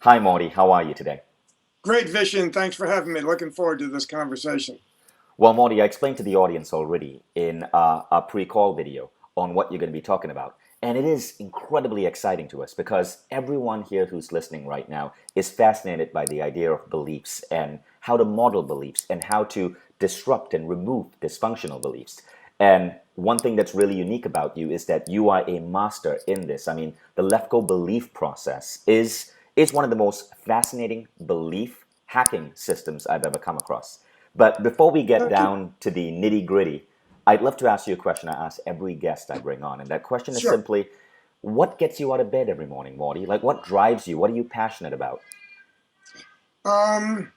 Hi, Morty. How are you today? Great vision. Thanks for having me. Looking forward to this conversation. Well, Morty, I explained to the audience already in a pre-call video on what you're going to be talking about. And it is incredibly exciting to us because everyone here who's listening right now is fascinated by the idea of beliefs and how to model beliefs and how to disrupt and remove dysfunctional beliefs. And one thing that's really unique about you is that you are a master in this. I mean, the Left Go belief process is one of the most fascinating belief hacking systems I've ever come across. But before we get Thank you. down to the nitty gritty, I'd love to ask you a question I ask every guest I bring on. And that question is Sure. simply, what gets you out of bed every morning, Morty? Like, what drives you? What are you passionate about? Um,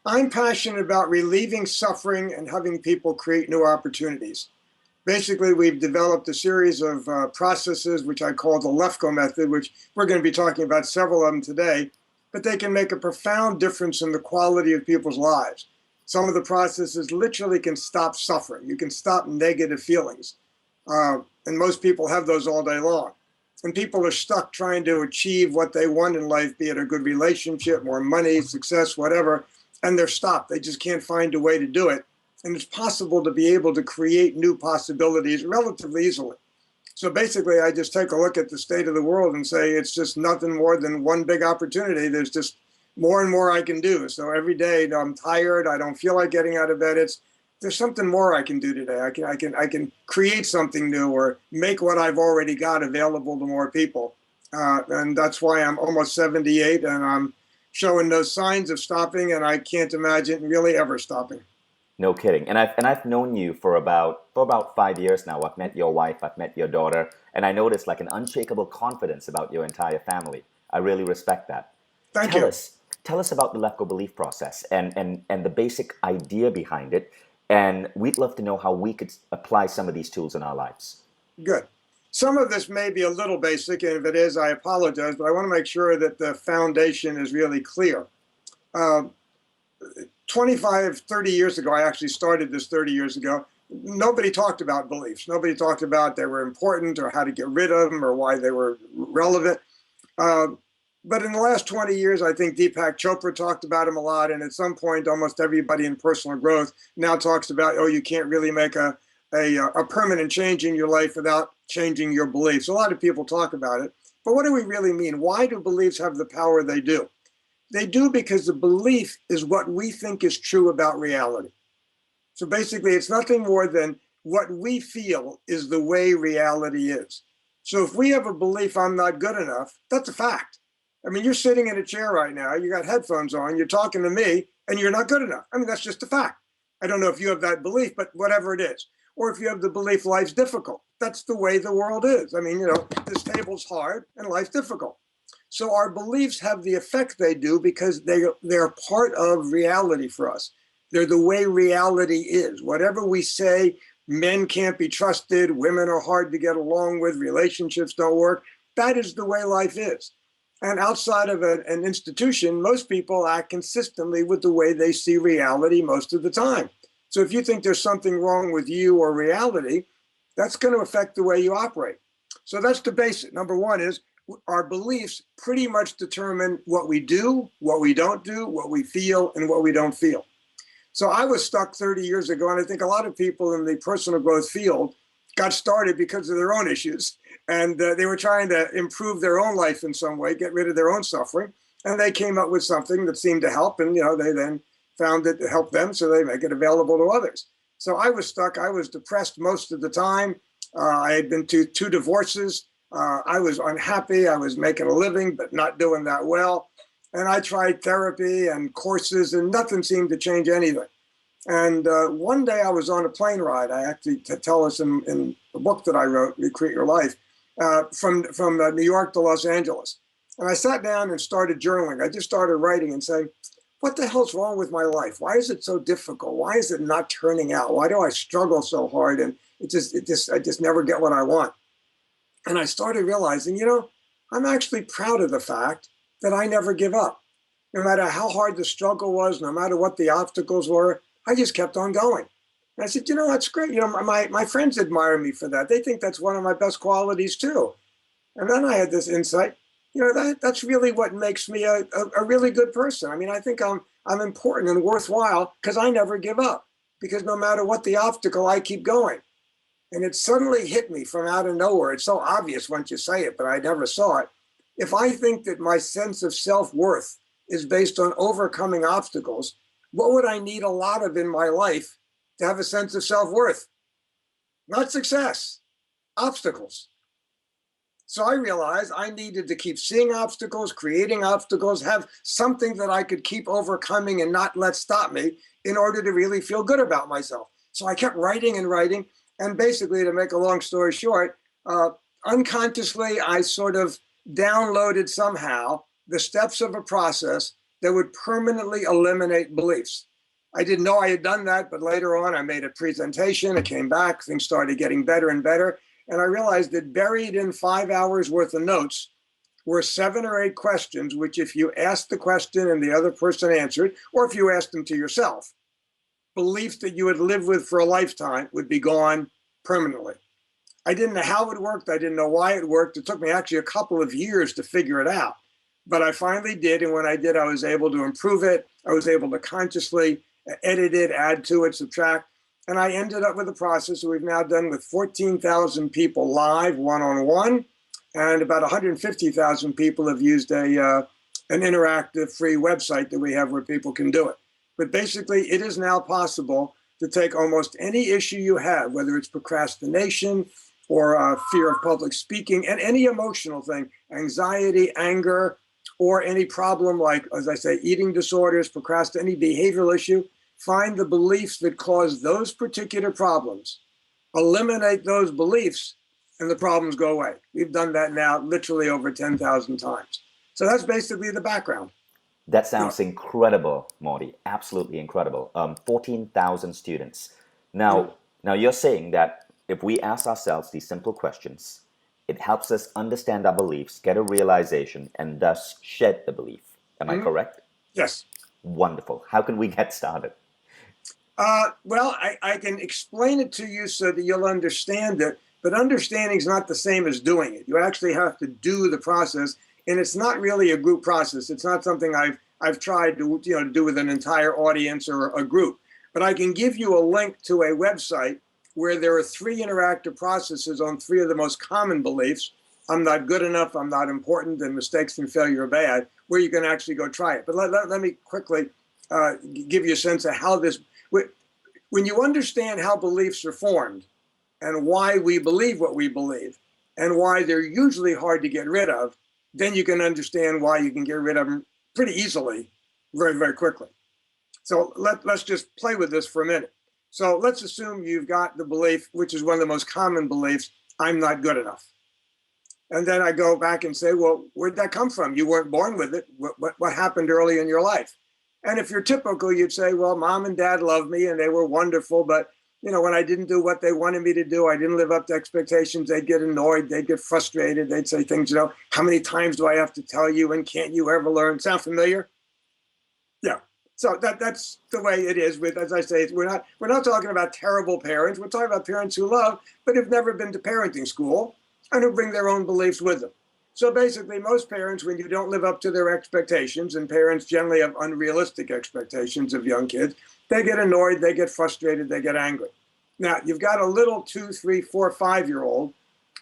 I'm passionate about relieving suffering and having people create new opportunities. Basically, we've developed a series of processes, which I call the LEFCO method, which we're going to be talking about several of them today, but they can make a profound difference in the quality of people's lives. Some of the processes literally can stop suffering. You can stop negative feelings. And most people have those all day long. And people are stuck trying to achieve what they want in life, be it a good relationship, more money, success, whatever, and they're stopped. They just can't find a way to do it. And it's possible to be able to create new possibilities relatively easily. So basically, I just take a look at the state of the world and say it's just nothing more than one big opportunity. There's just more and more I can do. So every day I'm tired. I don't feel like getting out of bed. It's there's something more I can do today. I can create something new or make what I've already got available to more people. And that's why I'm almost 78 and I'm showing those signs of stopping. And I can't imagine really ever stopping. No kidding. And I've known you for about 5 years now. I've met your wife, I've met your daughter, and I noticed like an unshakable confidence about your entire family. I really respect that. Thank Tell you. us, tell us about the Left Go belief process and the basic idea behind it. And we'd love to know how we could apply some of these tools in our lives. Good. Some of this may be a little basic, and if it is, I apologize, but I want to make sure that the foundation is really clear. Uh, 25, 30 years ago, I actually started this 30 years ago. Nobody talked about beliefs. Nobody talked about they were important or how to get rid of them or why they were relevant. Uh, but in the last 20 years, I think Deepak Chopra talked about them a lot. And at some point, almost everybody in personal growth now talks about, oh, you can't really make a permanent change in your life without changing your beliefs. A lot of people talk about it. But what do we really mean? Why do beliefs have the power they do? They do because the belief is what we think is true about reality. So basically, it's nothing more than what we feel is the way reality is. So if we have a belief I'm not good enough, that's a fact. I mean, you're sitting in a chair right now, you got headphones on, you're talking to me, and you're not good enough. I mean, that's just a fact. I don't know if you have that belief, but whatever it is. Or if you have the belief life's difficult, that's the way the world is. I mean, this table's hard and life's difficult. So our beliefs have the effect they do because they're part of reality for us. They're the way reality is. Whatever we say, men can't be trusted, women are hard to get along with, relationships don't work. That is the way life is. And outside of an institution, most people act consistently with the way they see reality most of the time. So if you think there's something wrong with you or reality, that's going to affect the way you operate. So that's the basic. Number one is our beliefs pretty much determine what we do, what we don't do, what we feel, and what we don't feel. So I was stuck 30 years ago, and I think a lot of people in the personal growth field got started because of their own issues. And they were trying to improve their own life in some way, get rid of their own suffering. And they came up with something that seemed to help. And, they then found it to help them, so they make it available to others. So I was stuck. I was depressed most of the time. I had been to two divorces. I was unhappy. I was making a living, but not doing that well. And I tried therapy and courses, and nothing seemed to change anything. And one day I was on a plane ride. I actually tell us in the book that I wrote, Recreate Your Life, from New York to Los Angeles. And I sat down and started journaling. I just started writing and saying, what the hell's wrong with my life? Why is it so difficult? Why is it not turning out? Why do I struggle so hard? And I just never get what I want. And I started realizing, I'm actually proud of the fact that I never give up. No matter how hard the struggle was, no matter what the obstacles were, I just kept on going. And I said, that's great. My friends admire me for that. They think that's one of my best qualities too. And then I had this insight, that's really what makes me a really good person. I mean, I think I'm important and worthwhile because I never give up. Because no matter what the obstacle, I keep going. And it suddenly hit me from out of nowhere. It's so obvious once you say it, but I never saw it. If I think that my sense of self-worth is based on overcoming obstacles, what would I need a lot of in my life to have a sense of self-worth? Not success, obstacles. So I realized I needed to keep seeing obstacles, creating obstacles, have something that I could keep overcoming and not let stop me in order to really feel good about myself. So I kept writing and writing. And basically, to make a long story short, unconsciously, I sort of downloaded somehow the steps of a process that would permanently eliminate beliefs. I didn't know I had done that, but later on, I made a presentation. It came back. Things started getting better and better. And I realized that buried in 5 hours worth of notes were 7 or 8 questions, which if you asked the question and the other person answered, or if you asked them to yourself, beliefs that you would live with for a lifetime would be gone permanently. I didn't know how it worked. I didn't know why it worked. It took me actually a couple of years to figure it out. But I finally did. And when I did, I was able to improve it. I was able to consciously edit it, add to it, subtract. And I ended up with a process that we've now done with 14,000 people live, one-on-one, and about 150,000 people have used an interactive free website that we have where people can do it. But basically, it is now possible to take almost any issue you have, whether it's procrastination or fear of public speaking, and any emotional thing, anxiety, anger, or any problem like, as I say, eating disorders, procrastination, any behavioral issue. Find the beliefs that cause those particular problems, eliminate those beliefs, and the problems go away. We've done that now literally over 10,000 times. So that's basically the background. That sounds incredible, Morty. Absolutely incredible. 14,000 students. Now, now you're saying that if we ask ourselves these simple questions, it helps us understand our beliefs, get a realization, and thus shed the belief. Am I correct? Yes. Wonderful. How can we get started? Well, I can explain it to you so that you'll understand it, but understanding is not the same as doing it. You actually have to do the process, and it's not really a group process. It's not something I've tried to do with an entire audience or a group. But I can give you a link to a website where there are 3 interactive processes on 3 of the most common beliefs. I'm not good enough, I'm not important, and mistakes and failure are bad, where you can actually go try it. But let me quickly give you a sense of how this, when you understand how beliefs are formed and why we believe what we believe and why they're usually hard to get rid of, then you can understand why you can get rid of them pretty easily, very, very quickly. So let's just play with this for a minute. So let's assume you've got the belief, which is one of the most common beliefs, I'm not good enough. And then I go back and say, well, where'd that come from? You weren't born with it. What happened early in your life? And if you're typical, you'd say, well, mom and dad loved me and they were wonderful. But, when I didn't do what they wanted me to do, I didn't live up to expectations. They'd get annoyed. They'd get frustrated. They'd say things, how many times do I have to tell you? And can't you ever learn? Sound familiar? Yeah. So that's the way it is with, as I say, we're not talking about terrible parents. We're talking about parents who love, but have never been to parenting school and who bring their own beliefs with them. So basically, most parents, when you don't live up to their expectations, and parents generally have unrealistic expectations of young kids, they get annoyed, they get frustrated, they get angry. Now, you've got a little 2, 3, 4, 5-year-old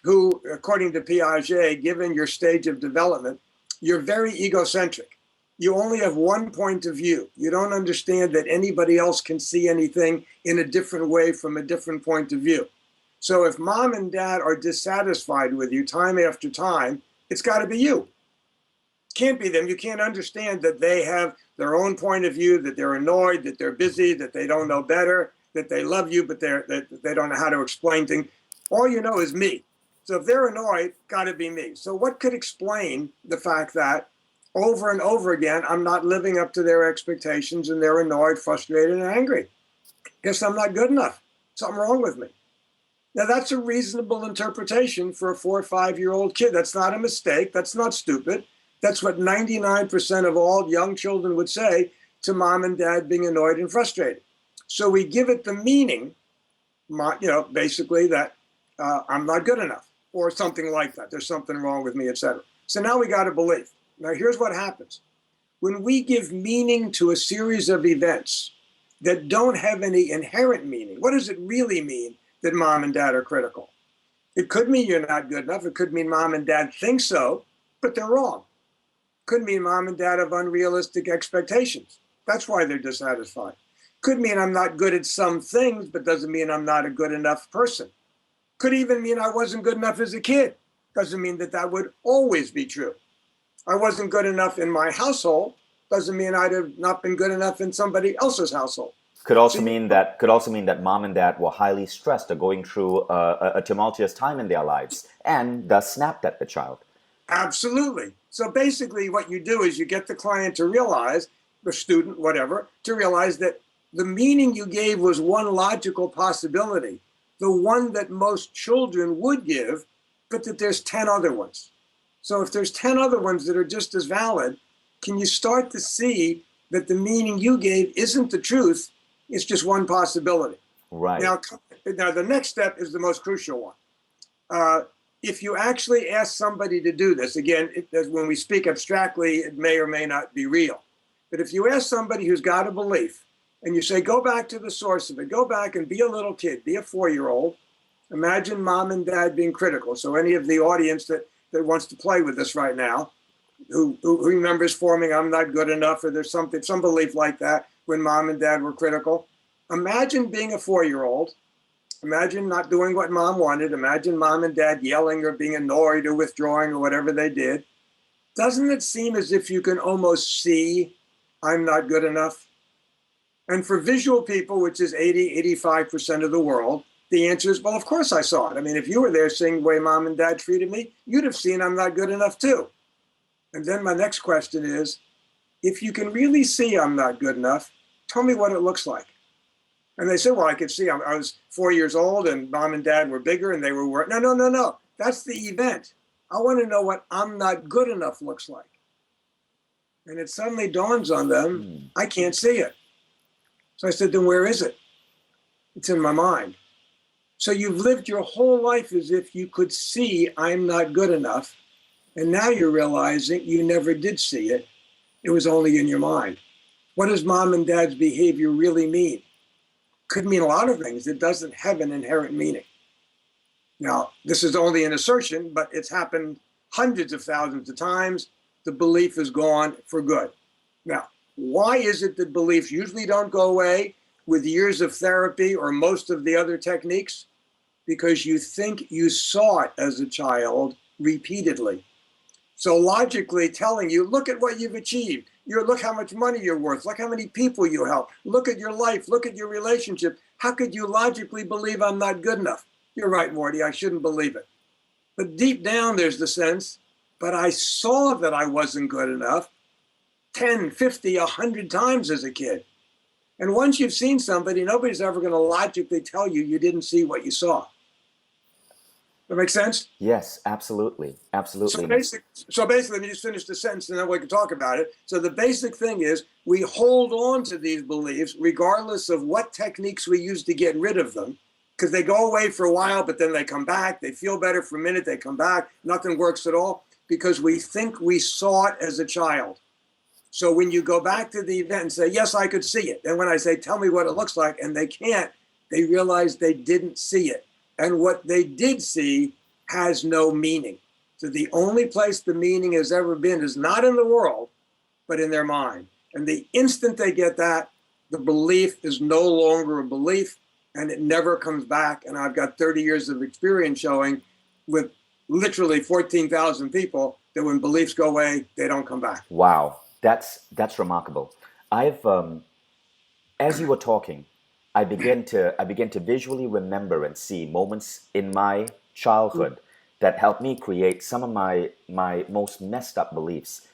who, according to Piaget, given your stage of development, you're very egocentric. You only have one point of view. You don't understand that anybody else can see anything in a different way from a different point of view. So if mom and dad are dissatisfied with you time after time, it's got to be you. Can't be them. You can't understand that they have their own point of view, that they're annoyed, that they're busy, that they don't know better, that they love you, but they don't know how to explain things. All you know is me. So if they're annoyed, got to be me. So what could explain the fact that over and over again, I'm not living up to their expectations and they're annoyed, frustrated, and angry? Guess I'm not good enough. Something wrong with me. Now, that's a reasonable interpretation for a 4 or 5-year-old kid. That's not a mistake. That's not stupid. That's what 99% of all young children would say to mom and dad being annoyed and frustrated. So we give it the meaning, basically that I'm not good enough or something like that. There's something wrong with me, etc. So now we got a belief. Now here's what happens. When we give meaning to a series of events that don't have any inherent meaning, what does it really mean that mom and dad are critical? It could mean you're not good enough. It could mean mom and dad think so, but they're wrong. It could mean mom and dad have unrealistic expectations. That's why they're dissatisfied. Could mean I'm not good at some things, but doesn't mean I'm not a good enough person. Could even mean I wasn't good enough as a kid. Doesn't mean that that would always be true. I wasn't good enough in my household. Doesn't mean I'd have not been good enough in somebody else's household. So you, Could also mean that mom and dad were highly stressed or going through a tumultuous time in their lives and thus snapped at the child. absolutely. So basically, what you do is you get the client to realize, the student, whatever, to realize that the meaning you gave was one logical possibility, the one that most children would give, but that there's 10 other ones. So if there's 10 other ones that are just as valid, can you start to see that the meaning you gave isn't the truth? It's just one possibility. Right. Now the next step is the most crucial one. If you actually ask somebody to do this, again, when we speak abstractly, it may or may not be real. But if you ask somebody who's got a belief and you say, go back to the source of it, go back and be a little kid, be a 4-year-old, imagine mom and dad being critical. So any of the audience that wants to play with this right now, who remembers forming I'm not good enough, or there's some belief like that when mom and dad were critical. Imagine being a 4-year-old. Imagine not doing what mom wanted. Imagine mom and dad yelling or being annoyed or withdrawing or whatever they did. Doesn't it seem as if you can almost see I'm not good enough? And for visual people, which is 85% of the world, the answer is, well, of course I saw it. I mean, if you were there seeing the way mom and dad treated me, you'd have seen I'm not good enough too. And then my next question is, if you can really see I'm not good enough, tell me what it looks like. And they said, well, I could see I was 4 years old and mom and dad were bigger and they were working. No. That's the event. I want to know what I'm not good enough looks like. And it suddenly dawns on them, I can't see it. So I said, then where is it? It's in my mind. So you've lived your whole life as if you could see I'm not good enough. And now you're realizing you never did see it. It was only in your mind. What does mom and dad's behavior really mean? Could mean a lot of things. It doesn't have an inherent meaning. Now, this is only an assertion, but it's happened hundreds of thousands of times. The belief is gone for good. Now, why is it that beliefs usually don't go away with years of therapy or most of the other techniques? Because you think you saw it as a child repeatedly. So logically telling you, look at what you've achieved. Look how much money you're worth. Look how many people you help. Look at your life. Look at your relationship. How could you logically believe I'm not good enough? You're right, Morty. I shouldn't believe it. But deep down, there's the sense, but I saw that I wasn't good enough 10, 50, 100 times as a kid. And once you've seen somebody, nobody's ever going to logically tell you you didn't see what you saw. That make sense? Yes, absolutely. So, Absolutely. basically, let me just finish the sentence and then we can talk about it. So the basic thing is we hold on to these beliefs regardless of what techniques we use to get rid of them, because they go away for a while, but then they come back. They feel better for a minute. They come back. Nothing works at all because we think we saw it as a child. So when you go back to the event and say, yes, I could see it. Then when I say, tell me what it looks like, and they can't, they realize they didn't see it. And what they did see has no meaning. So the only place the meaning has ever been is not in the world, but in their mind. And the instant they get that, the belief is no longer a belief and it never comes back. And I've got 30 years of experience showing with literally 14,000 people that when beliefs go away, they don't come back. Wow, that's remarkable. I've as you were talking, I began to visually remember and see moments in my childhood that helped me create some of my most messed up beliefs.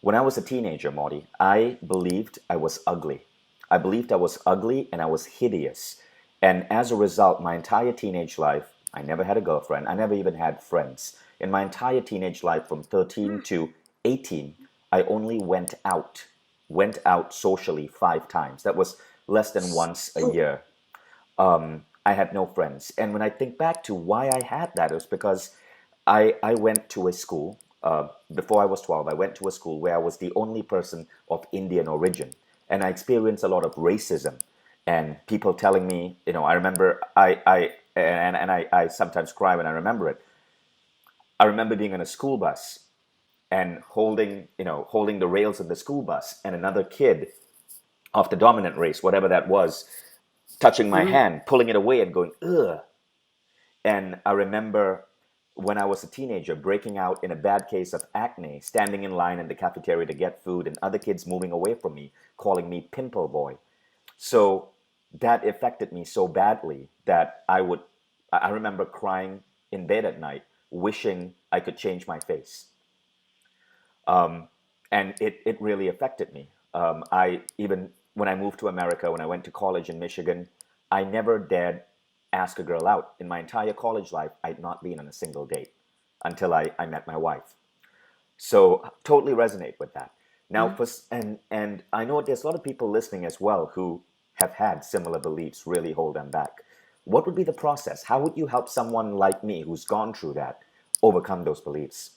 When I was a teenager, Marty, I believed I was ugly. I believed I was ugly and I was hideous. And as a result, my entire teenage life, I never had a girlfriend. I never even had friends. In my entire teenage life, from 13 to 18, I only went out socially 5 times. That was less than once a year. I had no friends. And when I think back to why I had that, it was because I went to a school before I was 12, I went to a school where I was the only person of Indian origin. And I experienced a lot of racism and people telling me, I remember I sometimes cry when I remember it. I remember being on a school bus and holding the rails of the school bus, and another kid of the dominant race, whatever that was, touching my Mhm. hand, pulling it away and going, ugh. And I remember when I was a teenager breaking out in a bad case of acne, standing in line in the cafeteria to get food, and other kids moving away from me, calling me pimple boy. So that affected me so badly that I remember crying in bed at night, wishing I could change my face. And it really affected me. I even when I moved to America, when I went to college in Michigan, I never dared ask a girl out. In my entire college life, I'd not been on a single date until I met my wife. So totally resonate with that. Now, Mhm. and I know there's a lot of people listening as well who have had similar beliefs really hold them back. What would be the process? How would you help someone like me who's gone through that overcome those beliefs?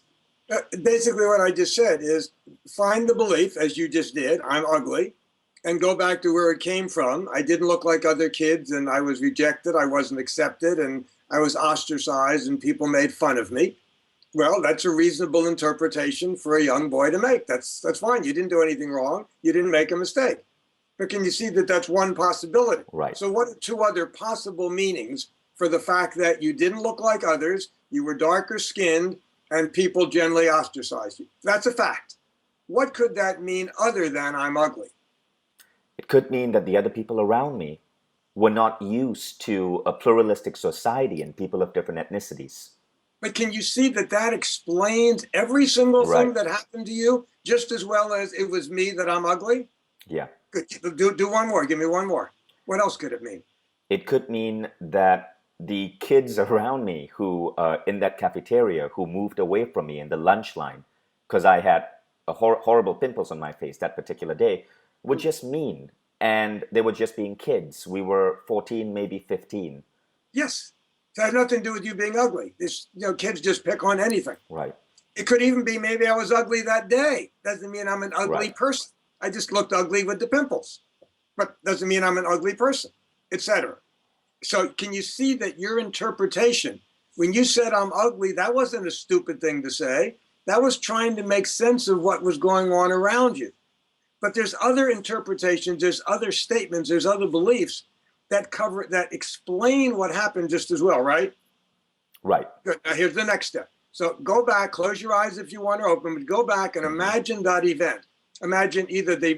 Basically, what I just said is find the belief, as you just did, I'm ugly, and go back to where it came from. I didn't look like other kids, and I was rejected, I wasn't accepted, and I was ostracized, and people made fun of me. Well, that's a reasonable interpretation for a young boy to make. That's fine. You didn't do anything wrong. You didn't make a mistake. But can you see that that's one possibility? Right. So, what are two other possible meanings for the fact that you didn't look like others, you were darker skinned, and people generally ostracized you? That's a fact. What could that mean other than I'm ugly? It could mean that the other people around me were not used to a pluralistic society and people of different ethnicities. But can you see that that explains every single Right. thing that happened to you just as well as it was me that I'm ugly? Yeah. Good. Do one more. Give me one more. What else could it mean? It could mean that the kids around me who, in that cafeteria, who moved away from me in the lunch line, because I had horrible pimples on my face that particular day, were just mean. And they were just being kids. We were 14, maybe 15. Yes. It has nothing to do with you being ugly. Kids just pick on anything. Right. It could even be maybe I was ugly that day. Doesn't mean I'm an ugly Right. person. I just looked ugly with the pimples, but doesn't mean I'm an ugly person, etc. So can you see that your interpretation, when you said I'm ugly, that wasn't a stupid thing to say. That was trying to make sense of what was going on around you. But there's other interpretations, there's other statements, there's other beliefs that explain what happened just as well, right? Right. Good. Now here's the next step. So go back, close your eyes if you want to open, but go back and Mm-hmm. imagine that event. Imagine either the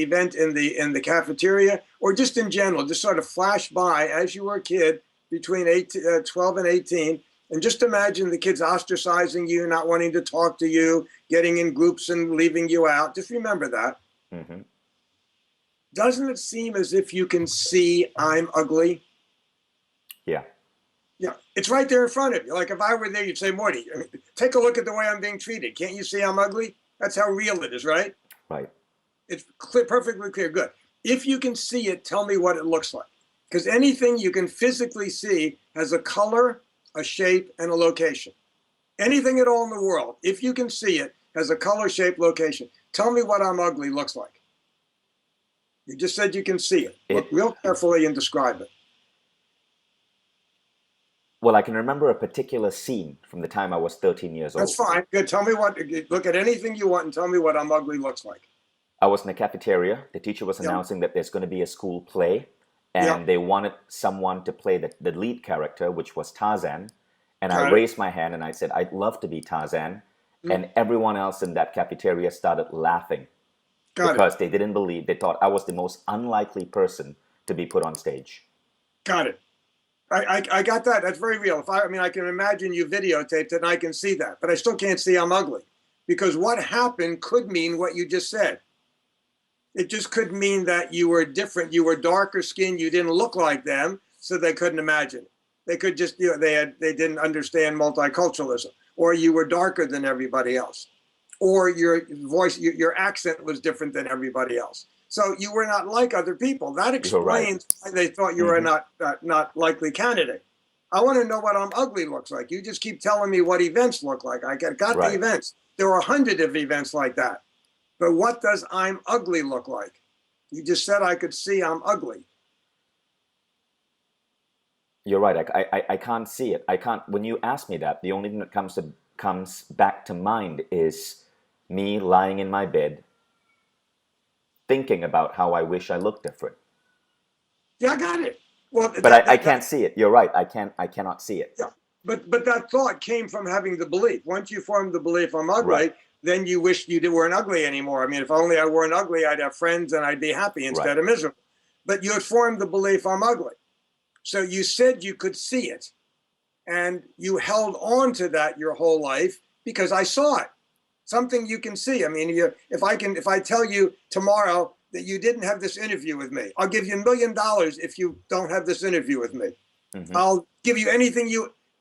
event in the cafeteria or just in general. Just sort of flash by as you were a kid between 12 and 18, and just imagine the kids ostracizing you, not wanting to talk to you, getting in groups and leaving you out. Just remember that. Mm-hmm. Doesn't it seem as if you can see I'm ugly? Yeah. Yeah, it's right there in front of you. Like if I were there, you'd say, Morty, take a look at the way I'm being treated. Can't you see I'm ugly? That's how real it is, right? Right. It's clear, perfectly clear. Good. If you can see it, tell me what it looks like. Because anything you can physically see has a color, a shape, and a location. Anything at all in the world, if you can see it, has a color, shape, location. Tell me what I'm ugly looks like. You just said you can see it. Look It real carefully and describe it. Well, I can remember a particular scene from the time I was 13 years That's old. fine. Good. Tell me what, look at anything you want and tell me what I'm ugly looks like. I was in a cafeteria. The teacher was Yeah. announcing that there's going to be a school play, Yeah. and they wanted someone to play the lead character, which was Tarzan. And I Got it. raised my hand and I said, I'd love to be Tarzan. Mm, And everyone else in that cafeteria started laughing got it. because they didn't believe, they thought I was the most unlikely person to be put on stage. Got it. I got that. That's very real. I mean, I can imagine you videotaped it and I can see that, but I still can't see I'm ugly because what happened could mean what you just said. It just could mean that you were different. You were darker skinned. You didn't look like them, so they couldn't imagine it. They could just, they didn't understand multiculturalism, or you were darker than everybody else, or your voice, your accent was different than everybody else. So you were not like other people. That You're right. explains why they thought you were Hmm. not likely candidate. I want to know what I'm ugly looks like. You just keep telling me what events look like. I got the Right. events. There are 100 of events like that. But what does I'm ugly look like? You just said I could see I'm ugly. You're right. I can't see it. I can't. When you ask me that, the only thing that comes back to mind is me lying in my bed, thinking about how I wish I looked different. Yeah, I got it. Well, But I can't see it. You're right. I cannot see it. yeah. But that thought came from having the belief. Once you form the belief I'm Right. ugly, then you wish you weren't ugly anymore. I mean, if only I weren't ugly, I'd have friends and I'd be happy Right. instead of miserable. But you had formed the belief I'm ugly. So you said you could see it. And you held on to that your whole life because I saw it. Something you can see. I mean, if I tell you tomorrow that you didn't have this interview with me, I'll give you $1 million if you don't have this interview with me. Hmm. I'll give you anything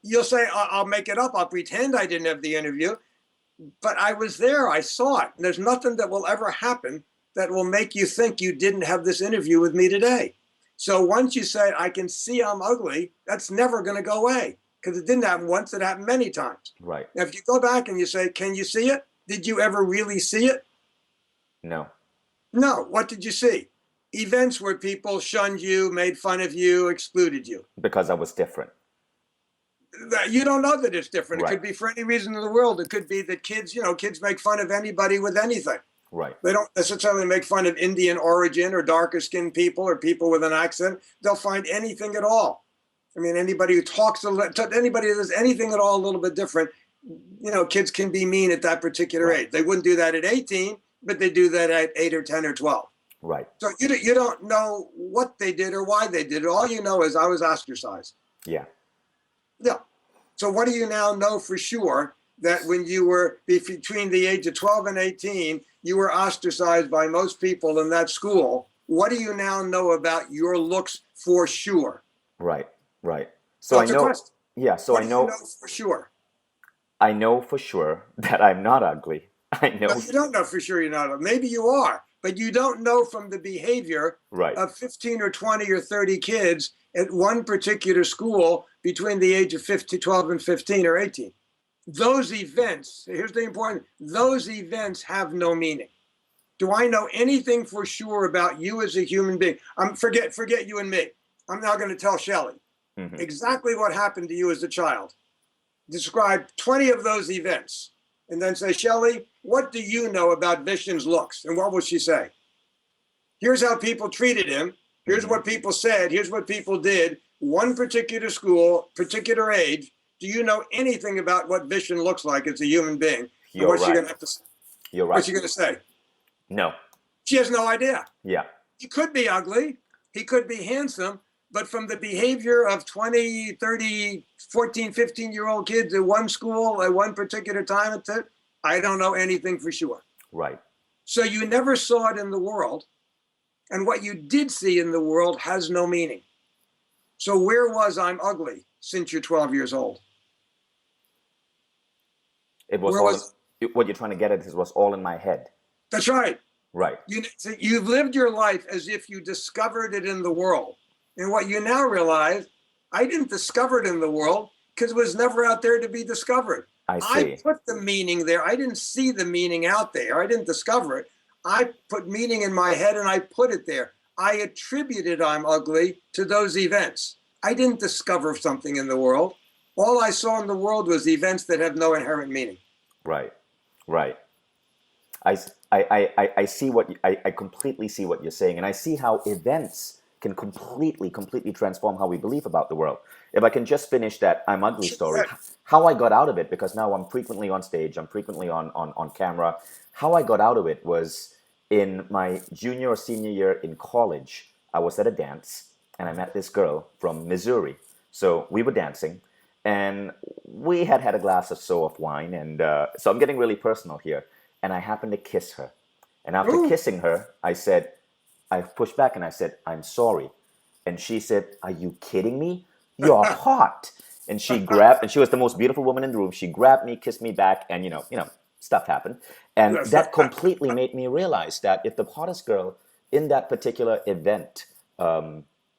you'll say. I'll make it up. I'll pretend I didn't have the interview, but I was there. I saw it. And there's nothing that will ever happen that will make you think you didn't have this interview with me today. So once you say I can see I'm ugly, that's never going to go away because it didn't happen once. It happened many times. Right. Now, if you go back and you say, can you see it? Did you ever really see it? No. No. What did you see? Events where people shunned you, made fun of you, excluded you. Because I was different. You don't know that it's different. It Right. could be for any reason in the world. It could be that kids make fun of anybody with anything. Right. They don't necessarily make fun of Indian origin or darker skinned people or people with an accent. They'll find anything at all. I mean, anybody who anybody who does anything at all a little bit different, kids can be mean at that particular Right. age. They wouldn't do that at 18, but they do that at 8 or 10 or 12. Right. So you don't know what they did or why they did it. All you know is I was ostracized. Yeah. Yeah. So what do you now know for sure that when you were between the age of 12 and 18, you were ostracized by most people in that school? What do you now know about your looks for sure? Right. Right. So So I it's a know. question. Yeah. So What I do you know. know for sure? I know for sure that I'm not ugly. I No, know. you don't know for sure you're not. Maybe you are, but you don't know from the behavior Right. of 15 or 20 or 30 kids at one particular school between the age of 12 and 15 or 18. Those events, here's the important, those events have no meaning. Do I know anything for sure about you as a human being? Forget you and me. I'm now going to tell Shelley Hmm. exactly what happened to you as a child. Describe 20 of those events and then say, Shelley, what do you know about Vishen's looks? And what will she say? Here's how people treated him. Here's Hmm. what people said. Here's what people did. One particular school, particular age. Do you know anything about what Vishen looks like as a human being? And You're what's she right. going to have to? You're right. What's she going to say? No. She has no idea. Yeah. He could be ugly. He could be handsome. But from the behavior of 20, 30, 14, 15-year-old kids at one school at one particular time, I don't know anything for sure. Right. So you never saw it in the world. And what you did see in the world has no meaning. So where was I'm ugly since you're 12 years old? It was Where all. was? What you're trying to get at is was all in my head. That's right. Right. You've lived your life as if you discovered it in the world. And what you now realize, I didn't discover it in the world because it was never out there to be discovered. I I see. put the meaning there. I didn't see the meaning out there. I didn't discover it. I put meaning in my head and I put it there. I attributed I'm ugly to those events. I didn't discover something in the world. All I saw in the world was events that have no inherent meaning. Right. Right. I see I completely see what you're saying, and I see how events can completely transform how we believe about the world. If I can just finish that I'm ugly story, how I got out of it, because now I'm frequently on stage, I'm frequently on camera. How I got out of it was in my junior or senior year in college. I was at a dance, and I met this girl from Missouri. So we were dancing, and we had had a glass or so of wine, and so I'm getting really personal here. And I happened to kiss her. And after Ooh. kissing her, I pushed back and I said, I'm sorry. And she said, are you kidding me? You're hot. And she was the most beautiful woman in the room. She grabbed me, kissed me back, and stuff happened. And Yes. that completely made me realize that if the hottest girl in that particular event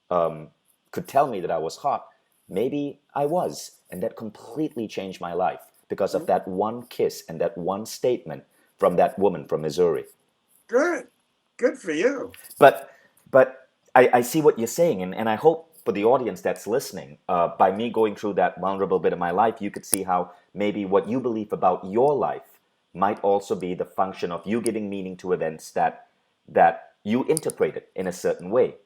could tell me that I was hot, maybe I was. And that completely changed my life because of that one kiss and that one statement from that woman from Missouri. Good. Good for you. But but I see what you're saying, and I hope for the audience that's listening, by me going through that vulnerable bit of my life, you could see how maybe what you believe about your life might also be the function of you giving meaning to events that you interpreted in a certain way.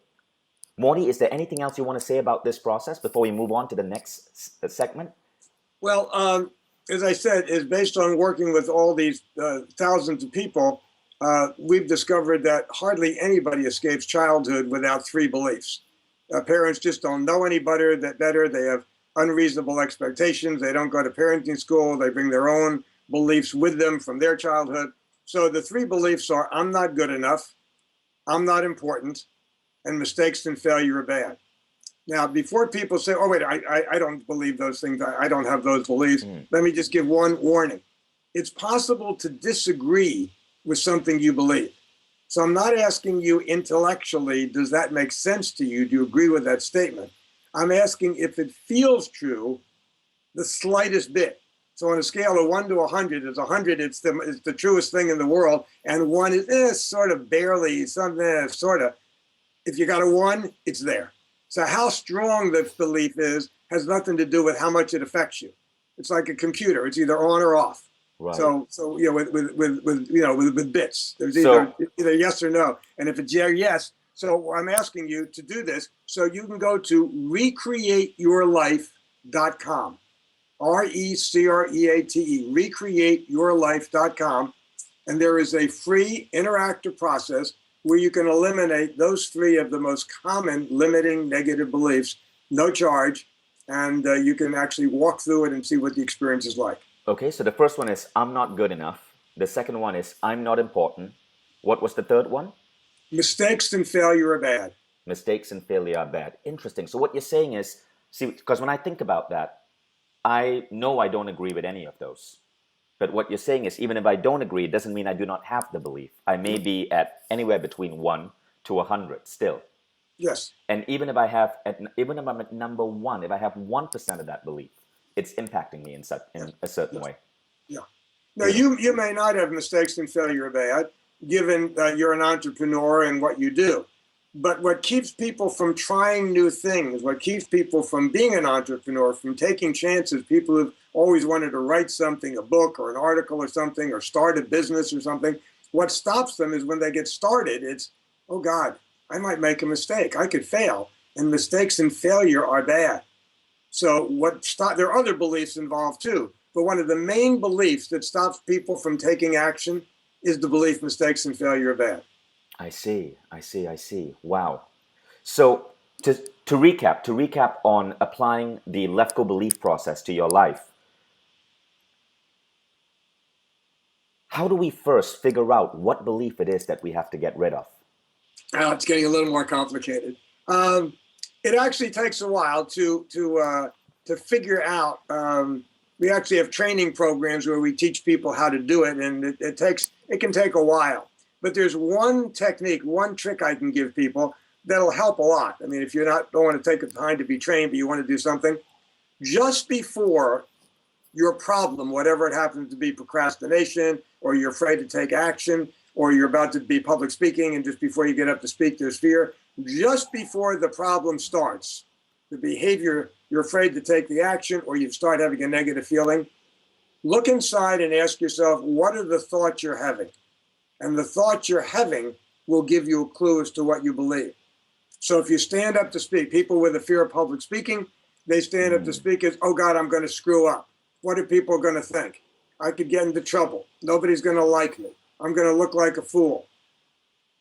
Morty, is there anything else you want to say about this process before we move on to the next segment? Well, as I said, is based on working with all these thousands of people. We've discovered that hardly anybody escapes childhood without three beliefs. Parents just don't know any better. They have unreasonable expectations. They don't go to parenting school. They bring their own beliefs with them from their childhood. So the three beliefs are: I'm not good enough, I'm not important, and mistakes and failure are bad. Now, before people say, oh, wait, I don't believe those things, I don't have those beliefs, let me just give one warning. It's possible to disagree with something you believe. So I'm not asking you intellectually, does that make sense to you? Do you agree with that statement? I'm asking if it feels true, the slightest bit. So on a scale of 1 to 100, it's 100, it's the truest thing in the world, and 1 is sort of barely, something, sort of. If you got a 1, it's there. So how strong the belief is has nothing to do with how much it affects you. It's like a computer; it's either on or off. Right. So with bits, there's either yes or no. And if it's yes, so I'm asking you to do this. So you can go to recreateyourlife.com, RECREATE, recreateyourlife.com, and there is a free interactive process where you can eliminate those 3 of the most common limiting negative beliefs, no charge, and you can actually walk through it and see what the experience is like. Okay, so the first one is I'm not good enough. The second one is I'm not important. What was the third one? Mistakes and failure are bad. Mistakes and failure are bad. Interesting. So what you're saying is, see, because when I think about that, I know I don't agree with any of those. But what you're saying is, even if I don't agree, it doesn't mean I do not have the belief. I may be at anywhere between 1 to 100 still. Yes. And even if I'm at number 1, if I have 1% of that belief, it's impacting me in a certain way. Yeah. Now, you may not have mistakes and failure bad, given you're an entrepreneur and what you do. But what keeps people from trying new things, what keeps people from being an entrepreneur, from taking chances, people who've always wanted to write something, a book or an article or something, or start a business or something, what stops them is when they get started, it's, oh God, I might make a mistake. I could fail. And mistakes and failure are bad. So there are other beliefs involved too. But one of the main beliefs that stops people from taking action is the belief mistakes and failure are bad. I see. Wow. So to recap on applying the Lefko belief process to your life, how do we first figure out what belief it is that we have to get rid of? It's getting a little more complicated. It actually takes a while to figure out. We actually have training programs where we teach people how to do it, and it can take a while. But there's one technique, one trick I can give people that'll help a lot. I mean, if you don't want to take the time to be trained, but you want to do something, just before your problem, whatever it happens to be, procrastination, or you're afraid to take action, or you're about to be public speaking, and just before you get up to speak, there's fear. Just before the problem starts, the behavior, you're afraid to take the action, or you start having a negative feeling, look inside and ask yourself, what are the thoughts you're having? And the thoughts you're having will give you a clue as to what you believe. So if you stand up to speak, people with a fear of public speaking, they stand up to speak as, oh God, I'm going to screw up. What are people going to think? I could get into trouble. Nobody's going to like me. I'm going to look like a fool.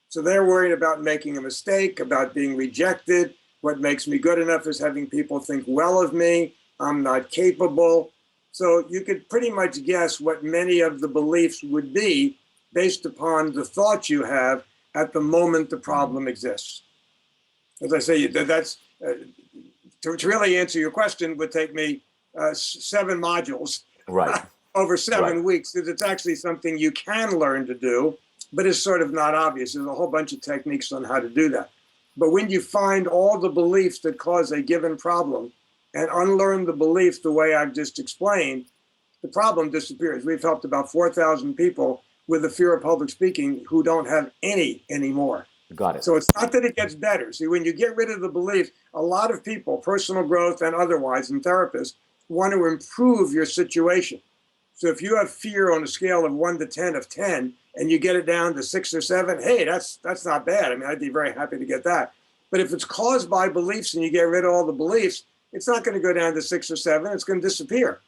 So they're worried about making a mistake, about being rejected. What makes me good enough is having people think well of me. I'm not capable. So you could pretty much guess what many of the beliefs would be based upon the thoughts you have at the moment the problem exists. As I say, that's to really answer your question would take me 7 modules over 7 weeks. It's actually something you can learn to do, but it's sort of not obvious. There's a whole bunch of techniques on how to do that. But when you find all the beliefs that cause a given problem, and unlearn the belief the way I've just explained, the problem disappears. We've helped about 4,000 people with the fear of public speaking who don't have any anymore. Got it. So it's not that it gets better. See, when you get rid of the belief, a lot of people, personal growth and otherwise, and therapists, want to improve your situation. So if you have fear on a scale of 1 to 10 of 10, and you get it down to 6 or 7, hey, that's not bad. I mean, I'd be very happy to get that. But if it's caused by beliefs and you get rid of all the beliefs, it's not going to go down to 6 or 7. It's going to disappear.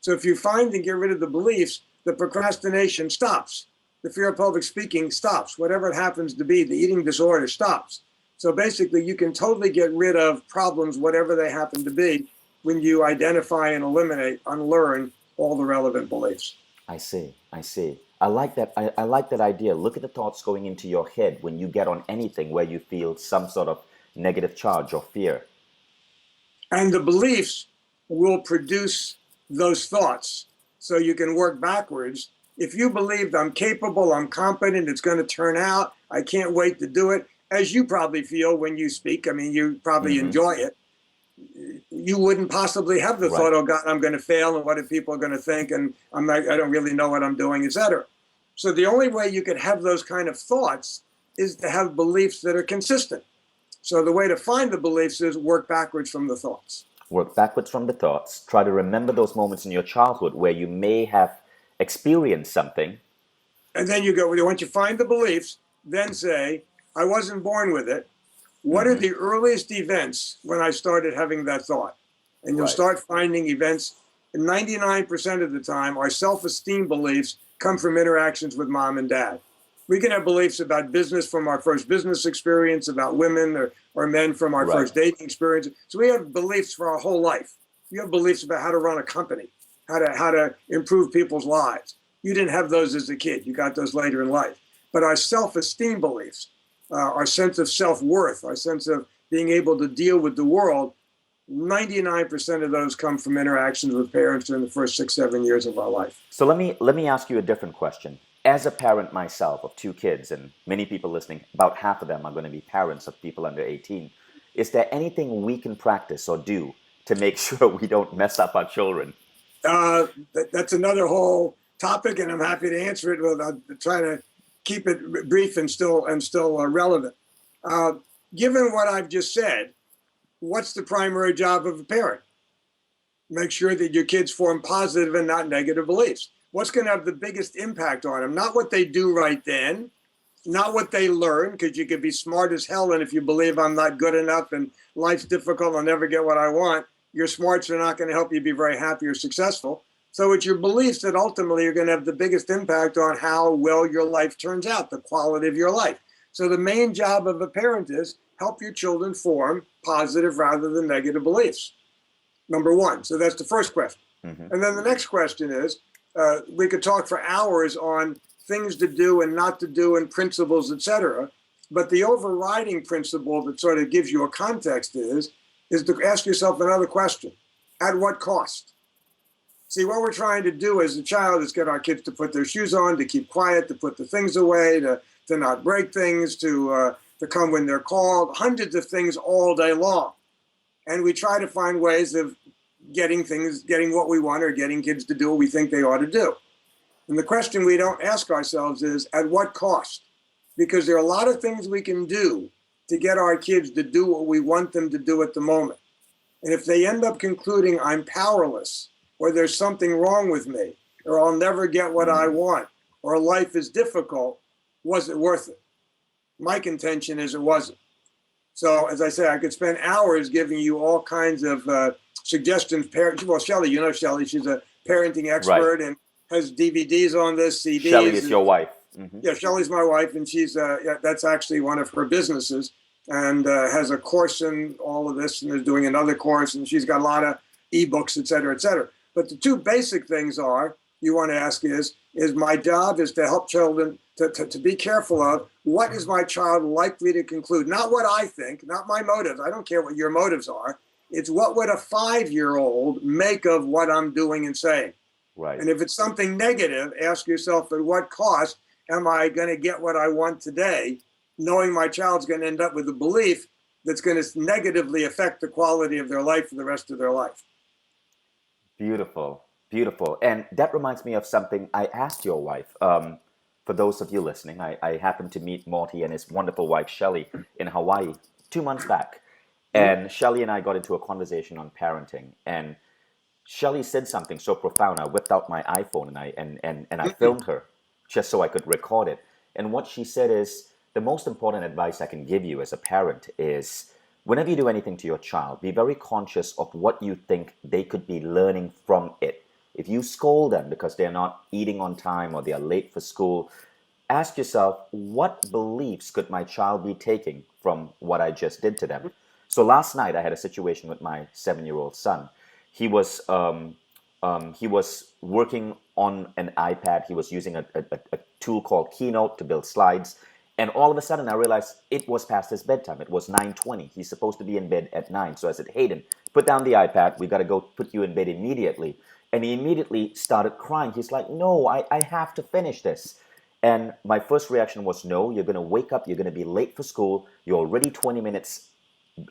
So if you find and get rid of the beliefs, the procrastination stops. The fear of public speaking stops. Whatever it happens to be, the eating disorder stops. So basically, you can totally get rid of problems, whatever they happen to be, when you identify and eliminate, unlearn all the relevant beliefs. I see. I see. I like that. I like that idea. Look at the thoughts going into your head when you get on anything where you feel some sort of negative charge or fear. And the beliefs will produce those thoughts. So you can work backwards. If you believe I'm capable, I'm competent, it's going to turn out, I can't wait to do it, as you probably feel when you speak. I mean, you probably enjoy it. You wouldn't possibly have the thought, oh God, I'm going to fail, and what are people going to think, and I don't really know what I'm doing, etc. So the only way you could have those kind of thoughts is to have beliefs that are consistent. So the way to find the beliefs is work backwards from the thoughts. Work backwards from the thoughts. Try to remember those moments in your childhood where you may have experienced something. And then you go, once you find the beliefs, then say, I wasn't born with it. What are the earliest events when I started having that thought? And you'll start finding events. 99% of the time, our self-esteem beliefs come from interactions with mom and dad. We can have beliefs about business from our first business experience, about women or men from our first dating experience. So we have beliefs for our whole life. You have beliefs about how to run a company, how to improve people's lives. You didn't have those as a kid. You got those later in life. But our self-esteem beliefs, our sense of self-worth, our sense of being able to deal with the world, 99% of those come from interactions with parents during the first 6, 7 years of our life. So let me ask you a different question. As a parent myself of 2 kids, and many people listening, about half of them are going to be parents of people under 18, is there anything we can practice or do to make sure we don't mess up our children? That's another whole topic, and I'm happy to answer it. I'll try to keep it brief and still relevant. Given what I've just said, what's the primary job of a parent? Make sure that your kids form positive and not negative beliefs. What's going to have the biggest impact on them? Not what they do right then, not what they learn, because you could be smart as hell, and if you believe I'm not good enough and life's difficult, I'll never get what I want, your smarts are not going to help you be very happy or successful. So it's your beliefs that ultimately are going to have the biggest impact on how well your life turns out, the quality of your life. So the main job of a parent is help your children form positive rather than negative beliefs. Number one. So that's the first question. And then the next question is, we could talk for hours on things to do and not to do and principles, etc. But the overriding principle that sort of gives you a context is to ask yourself another question. At what cost? See, what we're trying to do as a child is get our kids to put their shoes on, to keep quiet, to put the things away, to not break things, to come when they're called, hundreds of things all day long. And we try to find ways of getting what we want, or getting kids to do what we think they ought to do. And the question we don't ask ourselves is, at what cost? Because there are a lot of things we can do to get our kids to do what we want them to do at the moment. And if they end up concluding I'm powerless, or there's something wrong with me, or I'll never get what I want, or life is difficult, was it worth it? My contention is it wasn't. So as I say, I could spend hours giving you all kinds of suggestions. Well, Shelley, you know Shelley, she's a parenting expert and has DVDs on this, CDs. Shelley is your wife. Yeah, Shelley's my wife, and she's that's actually one of her businesses, and has a course in all of this, and is doing another course, and she's got a lot of ebooks, et cetera, et cetera. But the two basic things you want to ask is my job is to help children to be careful of what is my child likely to conclude, not what I think, not my motives. I don't care what your motives are. It's what would a 5-year-old make of what I'm doing and saying. Right. And if it's something negative, ask yourself, at what cost am I going to get what I want today, knowing my child's going to end up with a belief that's going to negatively affect the quality of their life for the rest of their life. Beautiful, beautiful. And that reminds me of something I asked your wife. For those of you listening, I happened to meet Morty and his wonderful wife, Shelley, in Hawaii 2 months back. And Shelley and I got into a conversation on parenting. And Shelley said something so profound. I whipped out my iPhone and I filmed her just so I could record it. And what she said is the most important advice I can give you as a parent is whenever you do anything to your child, be very conscious of what you think they could be learning from it. If you scold them because they're not eating on time or they are late for school, ask yourself, what beliefs could my child be taking from what I just did to them? So last night I had a situation with my 7-year-old son. He was he was working on an iPad. He was using a tool called Keynote to build slides. And all of a sudden, I realized it was past his bedtime. It was 9:20. He's supposed to be in bed at 9. So I said, Hayden, put down the iPad. We got to go put you in bed immediately. And he immediately started crying. He's like, no, I have to finish this. And my first reaction was, no, you're going to wake up. You're going to be late for school. You're already 20 minutes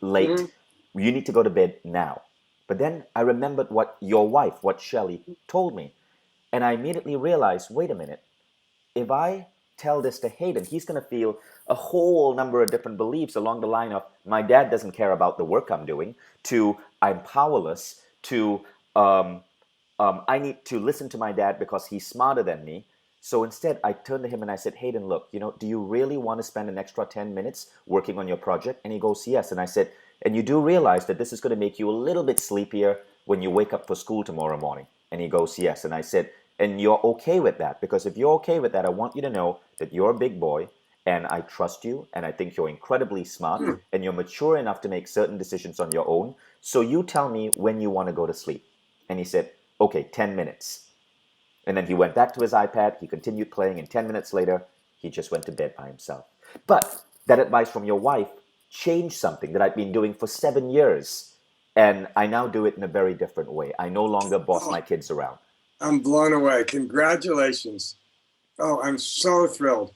late. You need to go to bed now. But then I remembered what your wife, what Shelley, told me. And I immediately realized, wait a minute. If I tell this to Hayden, he's going to feel a whole number of different beliefs along the line of my dad doesn't care about the work I'm doing, to I'm powerless, to I need to listen to my dad because he's smarter than me. So instead, I turned to him and I said, Hayden, look, do you really want to spend an extra 10 minutes working on your project? And he goes, yes. And I said, and you do realize that this is going to make you a little bit sleepier when you wake up for school tomorrow morning? And he goes, yes. And I said, and you're okay with that? Because if you're okay with that, I want you to know that you're a big boy and I trust you and I think you're incredibly smart and you're mature enough to make certain decisions on your own. So you tell me when you want to go to sleep. And he said, okay, 10 minutes. And then he went back to his iPad. He continued playing. And 10 minutes later, he just went to bed by himself. But that advice from your wife changed something that I'd been doing for 7 years. And I now do it in a very different way. I no longer boss my kids around. I'm blown away. Congratulations. Oh, I'm so thrilled.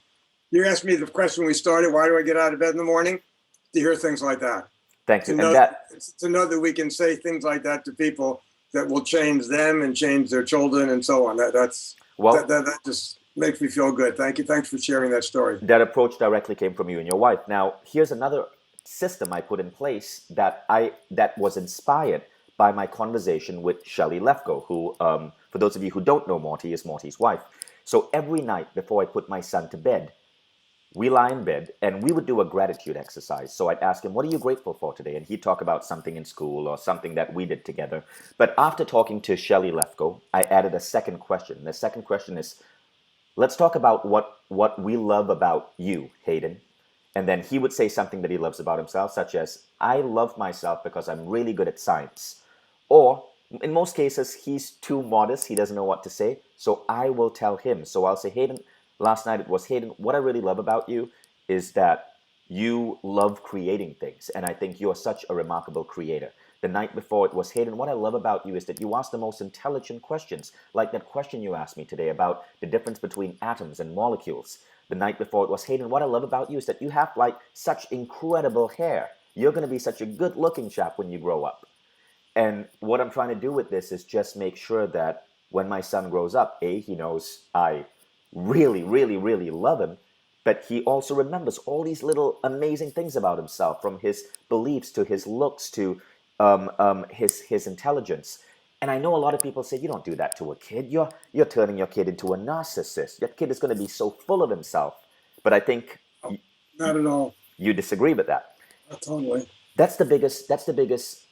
You asked me the question when we started, why do I get out of bed in the morning? To hear things like that. Thank you. To know that we can say things like that to people that will change them and change their children and so on. That just makes me feel good. Thank you. Thanks for sharing that story. That approach directly came from you and your wife. Now, here's another system I put in place that was inspired by my conversation with Shelley Lefko, who, for those of you who don't know Morty, is Morty's wife. So every night before I put my son to bed, we lie in bed and we would do a gratitude exercise. So I'd ask him, what are you grateful for today? And he'd talk about something in school or something that we did together. But after talking to Shelley Lefko, I added a second question. The second question is, let's talk about what we love about you, Hayden. And then he would say something that he loves about himself, such as, I love myself because I'm really good at science. Or in most cases, he's too modest. He doesn't know what to say. So I will tell him. So I'll say, Hayden, last night it was, Hayden, what I really love about you is that you love creating things. And I think you're such a remarkable creator. The night before it was, Hayden, what I love about you is that you ask the most intelligent questions. Like that question you asked me today about the difference between atoms and molecules. The night before it was, Hayden, what I love about you is that you have like such incredible hair. You're going to be such a good looking chap when you grow up. And what I'm trying to do with this is just make sure that when my son grows up, he knows I really, really, really love him, but he also remembers all these little amazing things about himself, from his beliefs to his looks to his intelligence. And I know a lot of people say, you don't do that to a kid. You're turning your kid into a narcissist. Your kid is going to be so full of himself. But I think not at all. You disagree with that. Totally. That's the biggest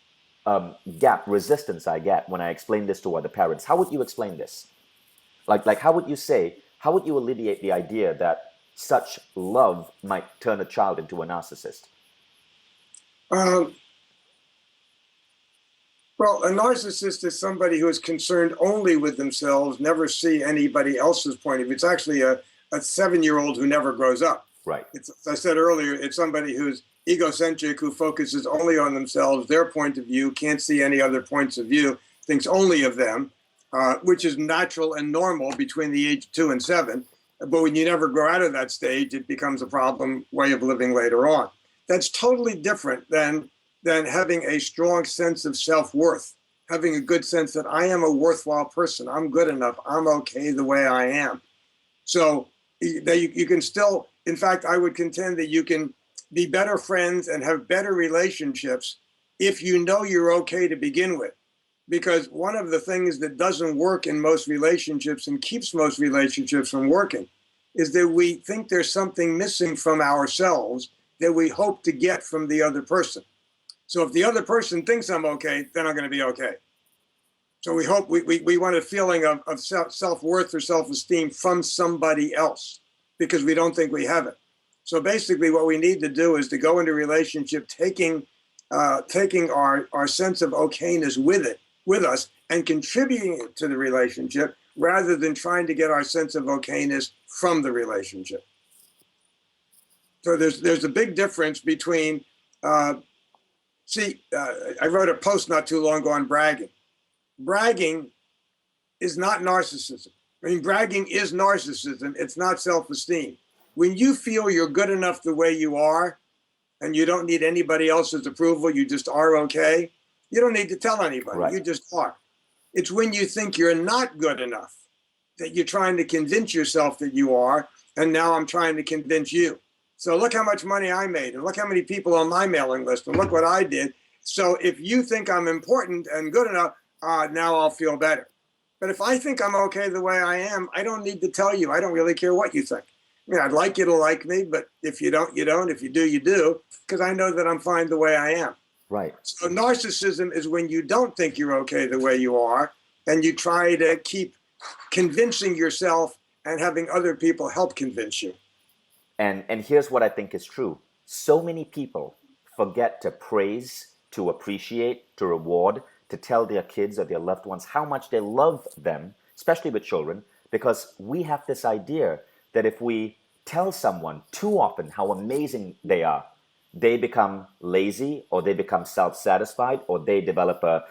gap, resistance I get when I explain this to other parents. How would you explain this? Like how would you alleviate the idea that such love might turn a child into a narcissist? Well, a narcissist is somebody who is concerned only with themselves, never see anybody else's point of view. It's actually a 7-year-old who never grows up. Right. It's, as I said earlier, it's somebody who's egocentric, who focuses only on themselves, their point of view, can't see any other points of view, thinks only of them, which is natural and normal between the age of 2 and 7. But when you never grow out of that stage, it becomes a problem way of living later on. That's totally different than having a strong sense of self-worth, having a good sense that I am a worthwhile person. I'm good enough. I'm okay the way I am. So that you can still, in fact, I would contend that you can be better friends and have better relationships if you know you're okay to begin with. Because one of the things that doesn't work in most relationships and keeps most relationships from working is that we think there's something missing from ourselves that we hope to get from the other person. So if the other person thinks I'm okay, then I'm going to be okay. So we hope we want a feeling of self-worth or self-esteem from somebody else because we don't think we have it. So basically what we need to do is to go into a relationship taking our sense of okayness with us and contributing it to the relationship rather than trying to get our sense of okayness from the relationship. So there's a big difference between, I wrote a post not too long ago on bragging. Bragging is not narcissism. I mean, bragging is narcissism. It's not self-esteem. When you feel you're good enough the way you are and you don't need anybody else's approval, you just are okay, you don't need to tell anybody. Right. You just are. It's when you think you're not good enough that you're trying to convince yourself that you are, and now I'm trying to convince you. So look how much money I made, and look how many people on my mailing list, and look what I did. So if you think I'm important and good enough, now I'll feel better. But if I think I'm okay the way I am, I don't need to tell you. I don't really care what you think. I mean, I'd like you to like me, but if you don't, you don't. If you do, you do, because I know that I'm fine the way I am. Right. So narcissism is when you don't think you're okay the way you are, and you try to keep convincing yourself and having other people help convince you. And here's what I think is true. So many people forget to praise, to appreciate, to reward, to tell their kids or their loved ones how much they love them, especially with children, because we have this idea that if we tell someone too often how amazing they are, they become lazy, or they become self-satisfied, or they develop a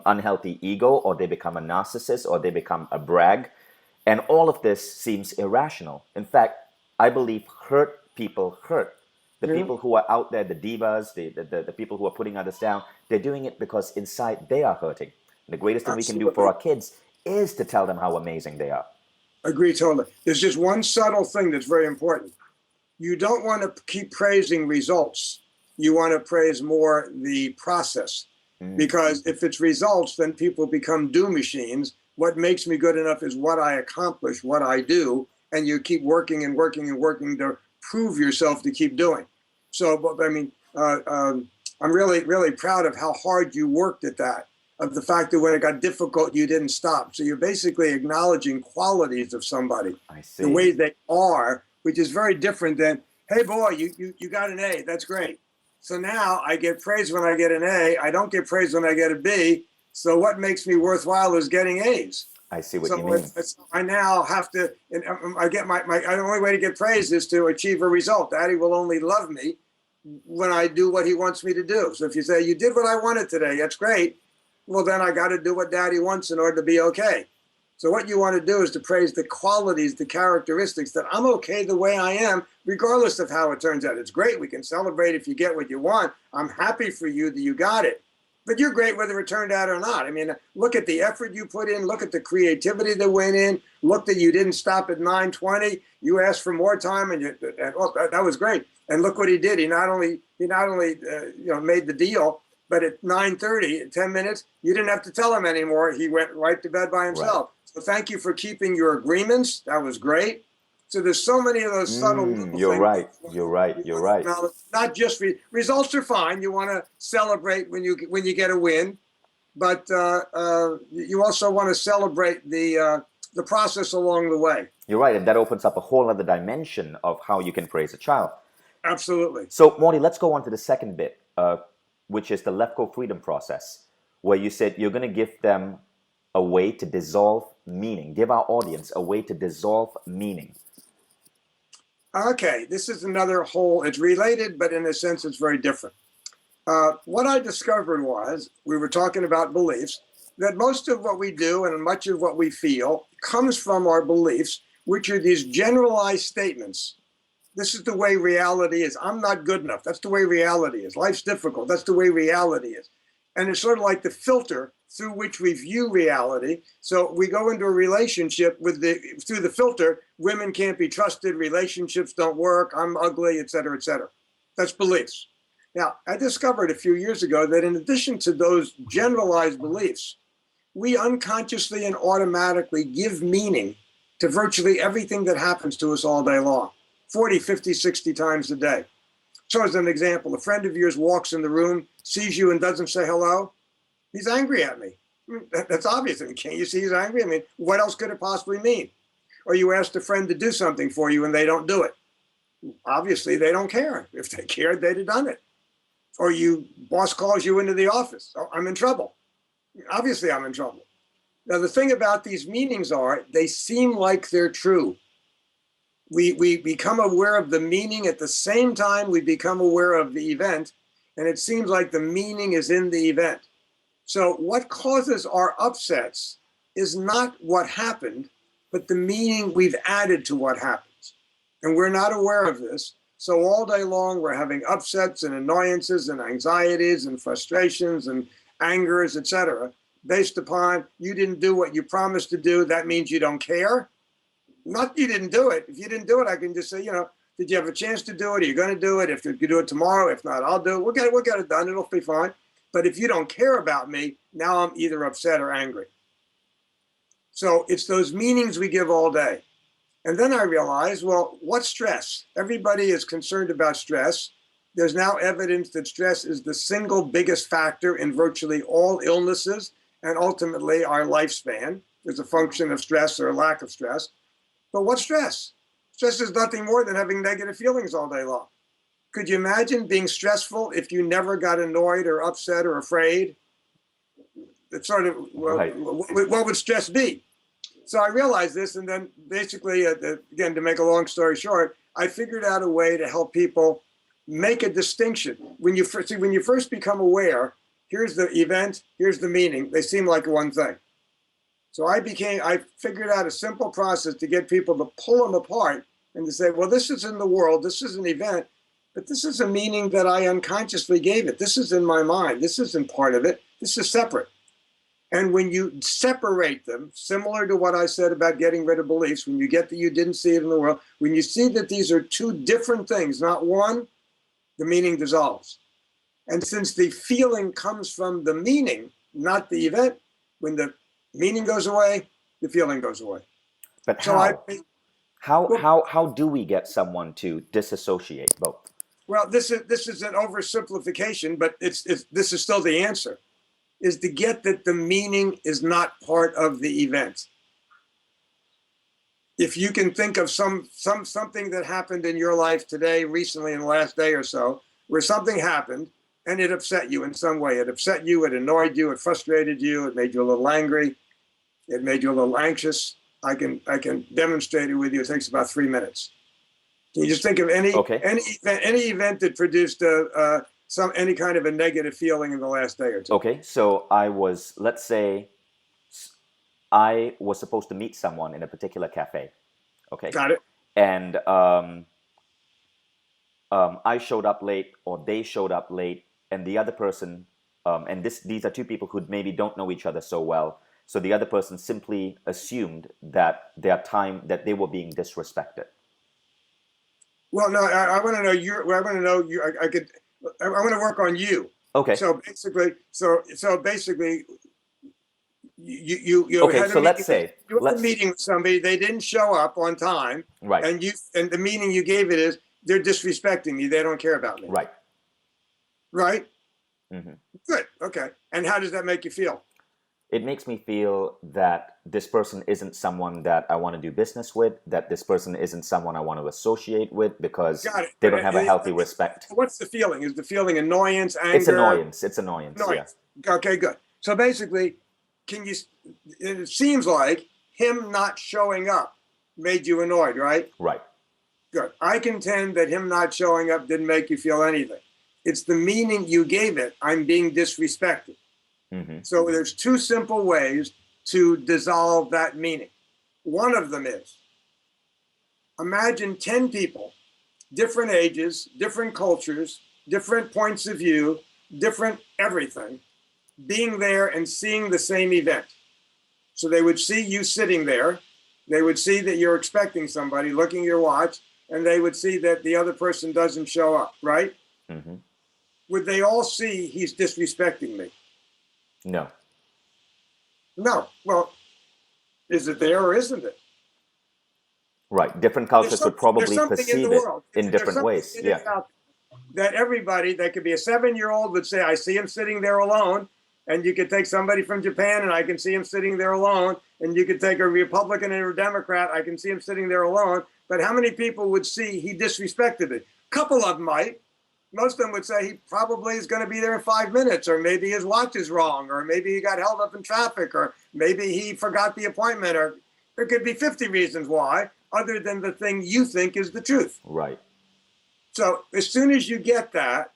unhealthy ego, or they become a narcissist, or they become a brag. And all of this seems irrational. In fact, I believe hurt people hurt. The people who are out there, the divas, the people who are putting others down, they're doing it because inside they are hurting. The greatest thing we can do for our kids is to tell them how amazing they are. Agree totally. There's just one subtle thing that's very important. You don't want to keep praising results. You want to praise more the process. Because if it's results, then people become do machines. What makes me good enough is what I accomplish, what I do, and you keep working and working and working to prove yourself to keep doing. So, I mean, I'm really, really proud of how hard you worked at that, of the fact that when it got difficult, you didn't stop. So you're basically acknowledging qualities of somebody, the way they are, which is very different than, hey, boy, you got an A. That's great. So now I get praise when I get an A. I don't get praise when I get a B. So what makes me worthwhile is getting A's. I see what you mean. I now have to, and I get the only way to get praise is to achieve a result. Daddy will only love me when I do what he wants me to do. So if you say, you did what I wanted today, that's great. Well, then I got to do what Daddy wants in order to be okay. So what you want to do is to praise the qualities, the characteristics, that I'm okay the way I am, regardless of how it turns out. It's great. We can celebrate if you get what you want. I'm happy for you that you got it. But you're great whether it turned out or not. I mean, look at the effort you put in. Look at the creativity that went in. Look that you didn't stop at 9:20. You asked for more time, and that was great. And look what he did. He not only made the deal, but at 9:30, 10 minutes, you didn't have to tell him anymore. He went right to bed by himself. Right. So thank you for keeping your agreements. That was great. So there's so many of those subtle little things. You're right. Not just results are fine. You want to celebrate when you get a win, but you also want to celebrate the process along the way. You're right, and that opens up a whole other dimension of how you can praise a child. Absolutely. So, Morty, let's go on to the second bit, which is the Let Go Freedom process, where you said you're going to give them a way to dissolve meaning. Give our audience a way to dissolve meaning. Okay, this is another whole, it's related, but in a sense it's very different. What I discovered was, we were talking about beliefs, that most of what we do and much of what we feel comes from our beliefs, which are these generalized statements This is the way reality is. I'm not good enough. That's the way reality is. Life's difficult. That's the way reality is. And it's sort of like the filter through which we view reality. So we go into a relationship through the filter. Women can't be trusted. Relationships don't work. I'm ugly, et cetera, et cetera. That's beliefs. Now, I discovered a few years ago that in addition to those generalized beliefs, we unconsciously and automatically give meaning to virtually everything that happens to us all day long, 40, 50, 60 times a day. So as an example, a friend of yours walks in the room, sees you and doesn't say hello. He's angry at me. That's obvious. Can't you see he's angry? I mean, what else could it possibly mean? Or you asked a friend to do something for you and they don't do it. Obviously, they don't care. If they cared, they'd have done it. Or boss calls you into the office. Oh, I'm in trouble. Obviously, I'm in trouble. Now, the thing about these meanings are they seem like they're true. We become aware of the meaning at the same time we become aware of the event, and it seems like the meaning is in the event. So what causes our upsets is not what happened, but the meaning we've added to what happens. And we're not aware of this. So all day long, we're having upsets and annoyances and anxieties and frustrations and angers, etc., based upon you didn't do what you promised to do. That means you don't care. Not you didn't do it. If you didn't do it, I can just say, did you have a chance to do it? Are you going to do it? If you do it tomorrow, if not, I'll do it. We'll get it done. It'll be fine. But if you don't care about me, now I'm either upset or angry. So it's those meanings we give all day. And then I realized, well, what's stress? Everybody is concerned about stress. There's now evidence that stress is the single biggest factor in virtually all illnesses and ultimately our lifespan. There's a function of stress or lack of stress. But what's stress? Stress is nothing more than having negative feelings all day long. Could you imagine being stressful if you never got annoyed or upset or afraid? It's sort of, Right. what would stress be? So I realized this, and then basically, again, to make a long story short, I figured out a way to help people make a distinction. When you first become aware, here's the event, here's the meaning. They seem like one thing. So I figured out a simple process to get people to pull them apart and to say, well, this is in the world, this is an event, but this is a meaning that I unconsciously gave it. This is in my mind. This isn't part of it. This is separate. And when you separate them, similar to what I said about getting rid of beliefs, when you get that you didn't see it in the world, when you see that these are two different things, not one, the meaning dissolves. And since the feeling comes from the meaning, not the event, when the meaning goes away, the feeling goes away. But So how do we get someone to disassociate both? Well, this is an oversimplification, but this is still the answer, is to get that the meaning is not part of the event. If you can think of something that happened in your life today, recently in the last day or so, where something happened and it upset you in some way. It upset you, it annoyed you, it frustrated you, it made you a little angry, it made you a little anxious. I can demonstrate it with you. It takes about 3 minutes. Can you just think of any event that produced any kind of a negative feeling in the last day or two? Okay, so let's say I was supposed to meet someone in a particular cafe. Okay. Got it. And I showed up late, or they showed up late, and the other person, and these are two people who maybe don't know each other so well. So the other person simply assumed that that they were being disrespected. Well, no, I want to know I want to know you. I want to work on you. Okay. So basically, you Okay, had so let's say you had a meeting with somebody. They didn't show up on time, right, and the meaning you gave it is they're disrespecting me. They don't care about me. Right. Right. Mm-hmm. Good. Okay. And how does that make you feel? It makes me feel that this person isn't someone that I want to do business with, that this person isn't someone I want to associate with, because they don't have a healthy respect. What's the feeling? Is the feeling annoyance, anger? It's annoyance. Annoyance. Yeah. Okay, good. So basically, it seems like him not showing up made you annoyed, right? Right. Good. I contend that him not showing up didn't make you feel anything. It's the meaning you gave it. I'm being disrespected. Mm-hmm. So there's two simple ways to dissolve that meaning. One of them is, imagine 10 people different ages, different cultures, different points of view, different everything, being there and seeing the same event. So they would see you sitting there. They would see that you're expecting somebody, looking at your watch, and they would see that the other person doesn't show up, right? Mm-hmm. Would they all see he's disrespecting me? No. No. Well, is it there or isn't it? Right. Different There's cultures would something, there's probably something in the perceive it world. in There's different something ways. in Yeah. it out that everybody, that could be a 7-year-old would say, I see him sitting there alone. And you could take somebody from Japan and I can see him sitting there alone. And you could take a Republican and a Democrat, I can see him sitting there alone. But how many people would see he disrespected it? A couple of them might. Most of them would say he probably is going to be there in 5 minutes, or maybe his watch is wrong, or maybe he got held up in traffic, or maybe he forgot the appointment, or there could be 50 reasons why, other than the thing you think is the truth. Right. So as soon as you get that,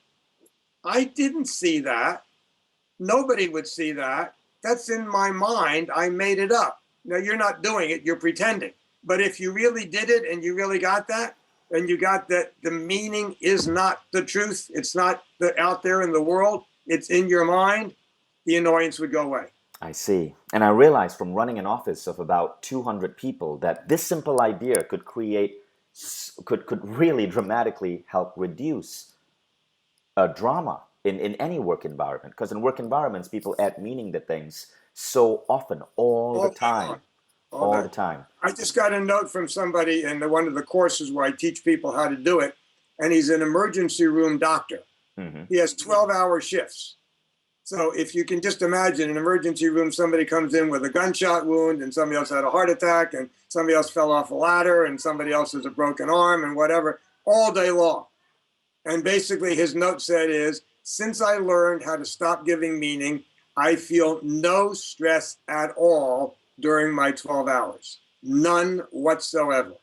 I didn't see that. Nobody would see that. That's in my mind. I made it up. Now, you're not doing it. You're pretending. But if you really did it and you really got that, and you got that the meaning is not the truth, it's not out there in the world, it's in your mind, the annoyance would go away. I see. And I realized from running an office of about 200 people that this simple idea could could really dramatically help reduce drama in any work environment. Because in work environments, people add meaning to things so often, all the time, all the time. I just got a note from somebody in one of the courses where I teach people how to do it, and he's an emergency room doctor. Mm-hmm. He has 12-hour shifts. So if you can just imagine an emergency room, somebody comes in with a gunshot wound and somebody else had a heart attack and somebody else fell off a ladder and somebody else has a broken arm and whatever, all day long. And basically his note said is, since I learned how to stop giving meaning, I feel no stress at all during my 12 hours. None whatsoever.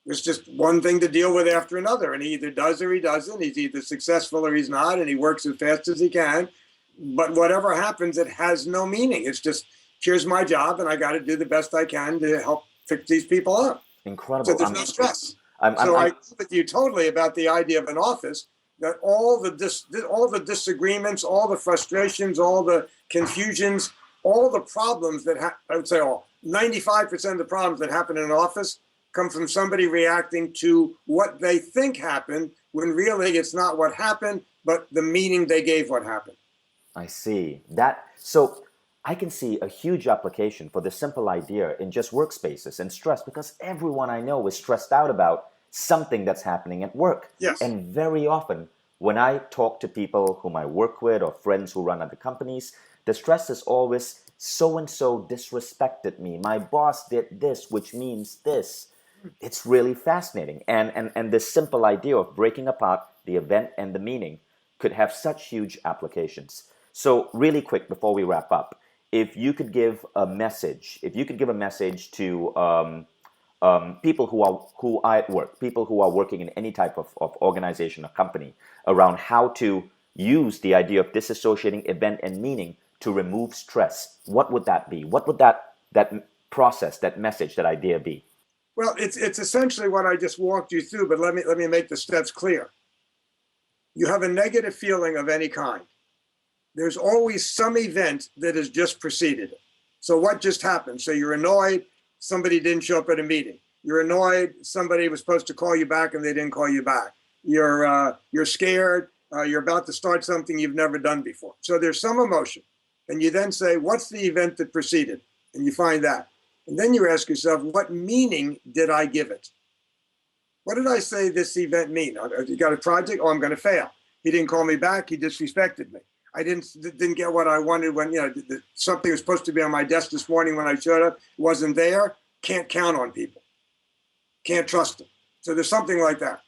There's just one thing to deal with after another, and he either does or he doesn't. He's either successful or he's not, and he works as fast as he can. But whatever happens, it has no meaning. It's just, here's my job, and I got to do the best I can to help fix these people up. Incredible. So there's no stress. I agree with you totally about the idea of an office, that all the disagreements, all the frustrations, all the confusions, all the problems that I would say 95% of the problems that happen in an office come from somebody reacting to what they think happened when really it's not what happened, but the meaning they gave what happened. I see that. So I can see a huge application for this simple idea in just workspaces and stress, because everyone I know is stressed out about something that's happening at work. Yes. And very often when I talk to people whom I work with or friends who run other companies, the stress is always so-and-so disrespected me. My boss did this, which means this. It's really fascinating. And this simple idea of breaking apart the event and the meaning could have such huge applications. So really quick before we wrap up, if you could give a message to people who are at work, people who are working in any type of organization or company around how to use the idea of disassociating event and meaning to remove stress, what would that be? What would that process, that message, that idea be? Well, it's essentially what I just walked you through, but let me make the steps clear. You have a negative feeling of any kind. There's always some event that has just preceded it. So what just happened? So you're annoyed, somebody didn't show up at a meeting. You're annoyed, somebody was supposed to call you back and they didn't call you back. You're scared, you're about to start something you've never done before. So there's some emotion. And you then say, what's the event that preceded? And you find that. And then you ask yourself, what meaning did I give it? What did I say this event mean? You got a project? Oh, I'm going to fail. He didn't call me back. He disrespected me. I didn't get what I wanted when, something was supposed to be on my desk this morning when I showed up, wasn't there. Can't count on people. Can't trust them. So there's something like that.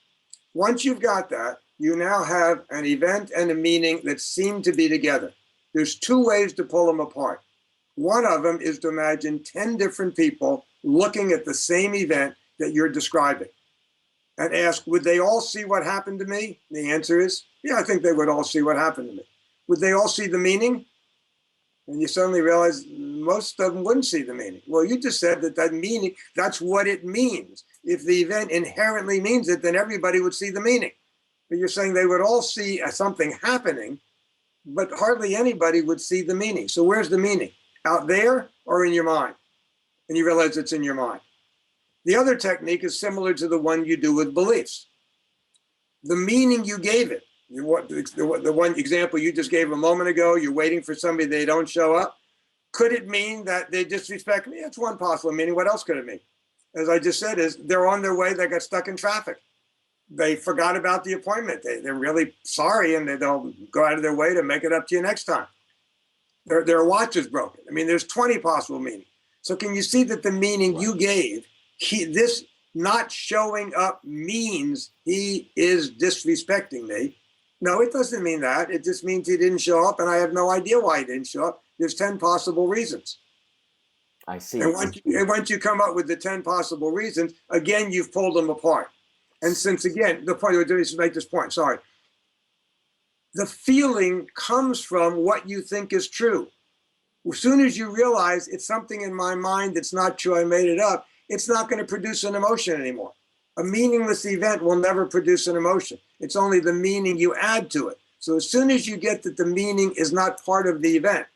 Once you've got that, you now have an event and a meaning that seem to be together. There's two ways to pull them apart. One of them is to imagine 10 different people looking at the same event that you're describing and ask, would they all see what happened to me? The answer is, yeah, I think they would all see what happened to me. Would they all see the meaning? And you suddenly realize most of them wouldn't see the meaning. Well, you just said that meaning, that's what it means. if the event inherently means it, then everybody would see the meaning. But you're saying they would all see something happening, but hardly anybody would see the meaning. So where's the meaning? Out there or in your mind? And you realize it's in your mind. The other technique is similar to the one you do with beliefs. The meaning you gave it, the one example you just gave a moment ago, you're waiting for somebody, they don't show up. Could it mean that they disrespect me? It's one possible meaning. What else could it mean? As I just said, is they're on their way, they got stuck in traffic. They forgot about the appointment. They're really sorry, and they'll go out of their way to make it up to you next time. Their watch is broken. I mean, there's 20 possible meanings. So can you see that the meaning you gave, this not showing up means he is disrespecting me? No, it doesn't mean that. It just means he didn't show up, and I have no idea why he didn't show up. There's 10 possible reasons. I see. And once you come up with the 10 possible reasons, again, you've pulled them apart. And since, again, the point we're doing is to make this point, sorry. The feeling comes from what you think is true. As soon as you realize it's something in my mind that's not true, I made it up, it's not going to produce an emotion anymore. A meaningless event will never produce an emotion. It's only the meaning you add to it. So as soon as you get that the meaning is not part of the event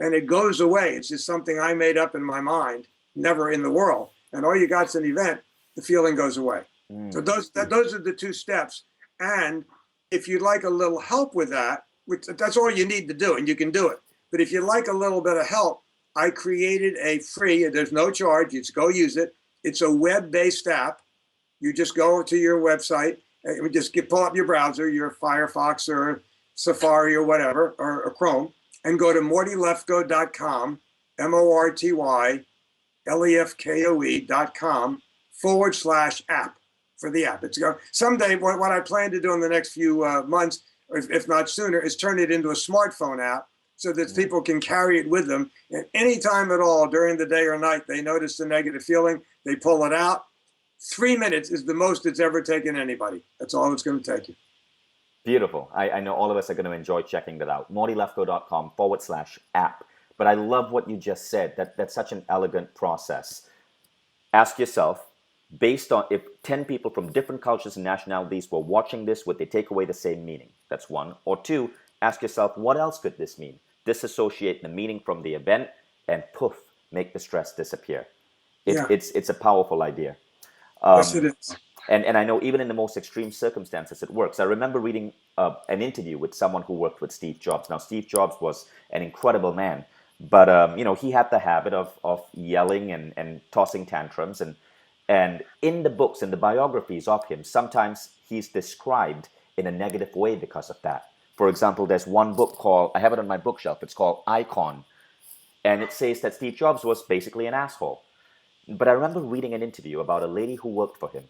and it goes away, it's just something I made up in my mind, never in the world, and all you got's an event, the feeling goes away. So those are the two steps. And if you'd like a little help with that, which that's all you need to do, and you can do it. But if you'd like a little bit of help, I created a free, there's no charge, you just go use it. It's a web-based app. You just go to your website, and just pull up your browser, your Firefox or Safari or whatever, or Chrome, and go to mortylefko.com, mortylefkoe.com/app. For the app. It's someday what I plan to do in the next few months, or if not sooner, is turn it into a smartphone app so that people can carry it with them. And any time at all during the day or night, they notice the negative feeling, they pull it out. 3 minutes is the most it's ever taken anybody. That's all it's going to take you. Beautiful. I know all of us are going to enjoy checking that out. mortylefko.com/app. But I love what you just said. That's such an elegant process. Ask yourself, based on if 10 people from different cultures and nationalities were watching this, would they take away the same meaning? That's one. Or two, ask yourself, what else could this mean? Disassociate the meaning from the event and poof, make the stress disappear. It's a powerful idea. Yes, it is. And I know even in the most extreme circumstances, it works. I remember reading an interview with someone who worked with Steve Jobs. Now, Steve Jobs was an incredible man, but he had the habit of yelling and tossing tantrums. And in the books, in the biographies of him, sometimes he's described in a negative way because of that. For example, there's one book called, I have it on my bookshelf, it's called Icon. And it says that Steve Jobs was basically an asshole. But I remember reading an interview about a lady who worked for him.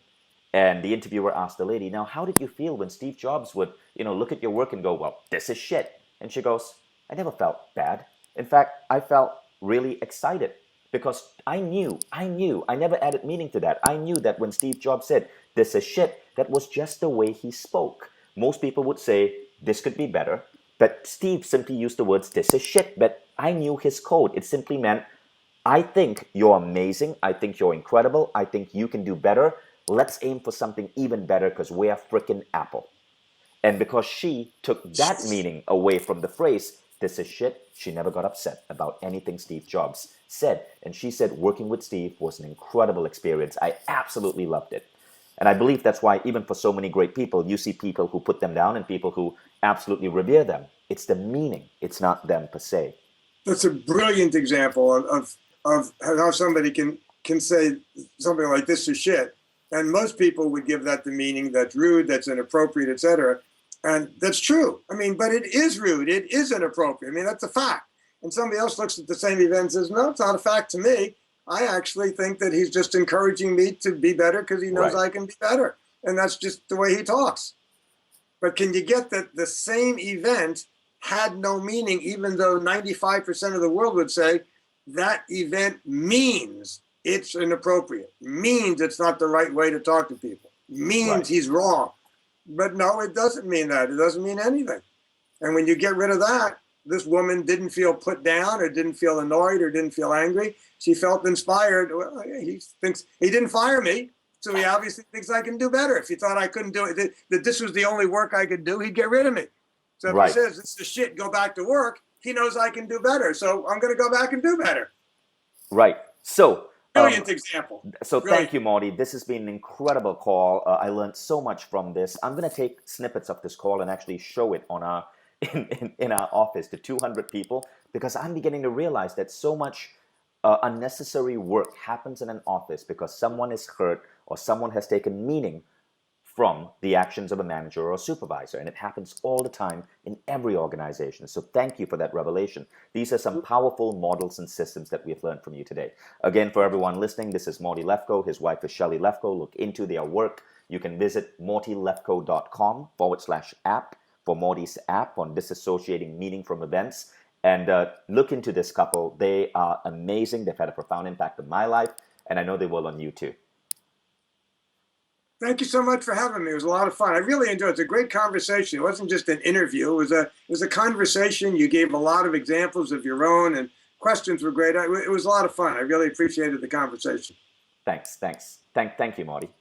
And the interviewer asked the lady, now, how did you feel when Steve Jobs would, look at your work and go, well, this is shit. And she goes, I never felt bad. In fact, I felt really excited. Because I never added meaning to that. I knew that when Steve Jobs said, this is shit, that was just the way he spoke. Most people would say, this could be better. But Steve simply used the words, this is shit. But I knew his code. It simply meant, I think you're amazing. I think you're incredible. I think you can do better. Let's aim for something even better because we're freaking Apple. And because she took that meaning away from the phrase, this is shit, she never got upset about anything Steve Jobs said. And she said working with Steve was an incredible experience. I absolutely loved it. And I believe that's why even for so many great people, you see people who put them down and people who absolutely revere them. It's the meaning. It's not them per se. That's a brilliant example of how somebody can say something like this is shit. And most people would give that the meaning that's rude, that's inappropriate, etc. And that's true. I mean, but it is rude. It is inappropriate. I mean, that's a fact. And somebody else looks at the same event and says, no, it's not a fact to me. I actually think that he's just encouraging me to be better because he knows I can be better. And that's just the way he talks. But can you get that the same event had no meaning, even though 95% of the world would say that event means it's inappropriate, means it's not the right way to talk to people, means he's wrong. But no, it doesn't mean that. It doesn't mean anything. And when you get rid of that, this woman didn't feel put down or didn't feel annoyed or didn't feel angry. She felt inspired. Well, he thinks he didn't fire me. So he obviously thinks I can do better. If he thought I couldn't do it, that this was the only work I could do, he'd get rid of me. So if he Right, says this is shit, go back to work, he knows I can do better. So I'm going to go back and do better. right. So, Brilliant example. so Brilliant. thank you, Marty. This has been an incredible call. I learned so much from this. I'm going to take snippets of this call and actually show it on our in our office to 200 people, because I'm beginning to realize that so much unnecessary work happens in an office because someone is hurt or someone has taken meaning from the actions of a manager or a supervisor. And it happens all the time in every organization. So thank you for that revelation. These are some powerful models and systems that we've learned from you today. Again, for everyone listening, this is Morty Lefko. His wife is Shelley Lefko. Look into their work. You can visit mortylefko.com/app for Morty's app on disassociating meaning from events. And look into this couple. They are amazing. They've had a profound impact on my life. And I know they will on you too. Thank you so much for having me. It was a lot of fun. I really enjoyed it. It's a great conversation. It wasn't just an interview. It was a conversation. You gave a lot of examples of your own, and questions were great. It was a lot of fun. I really appreciated the conversation. Thanks. Thank you, Marty.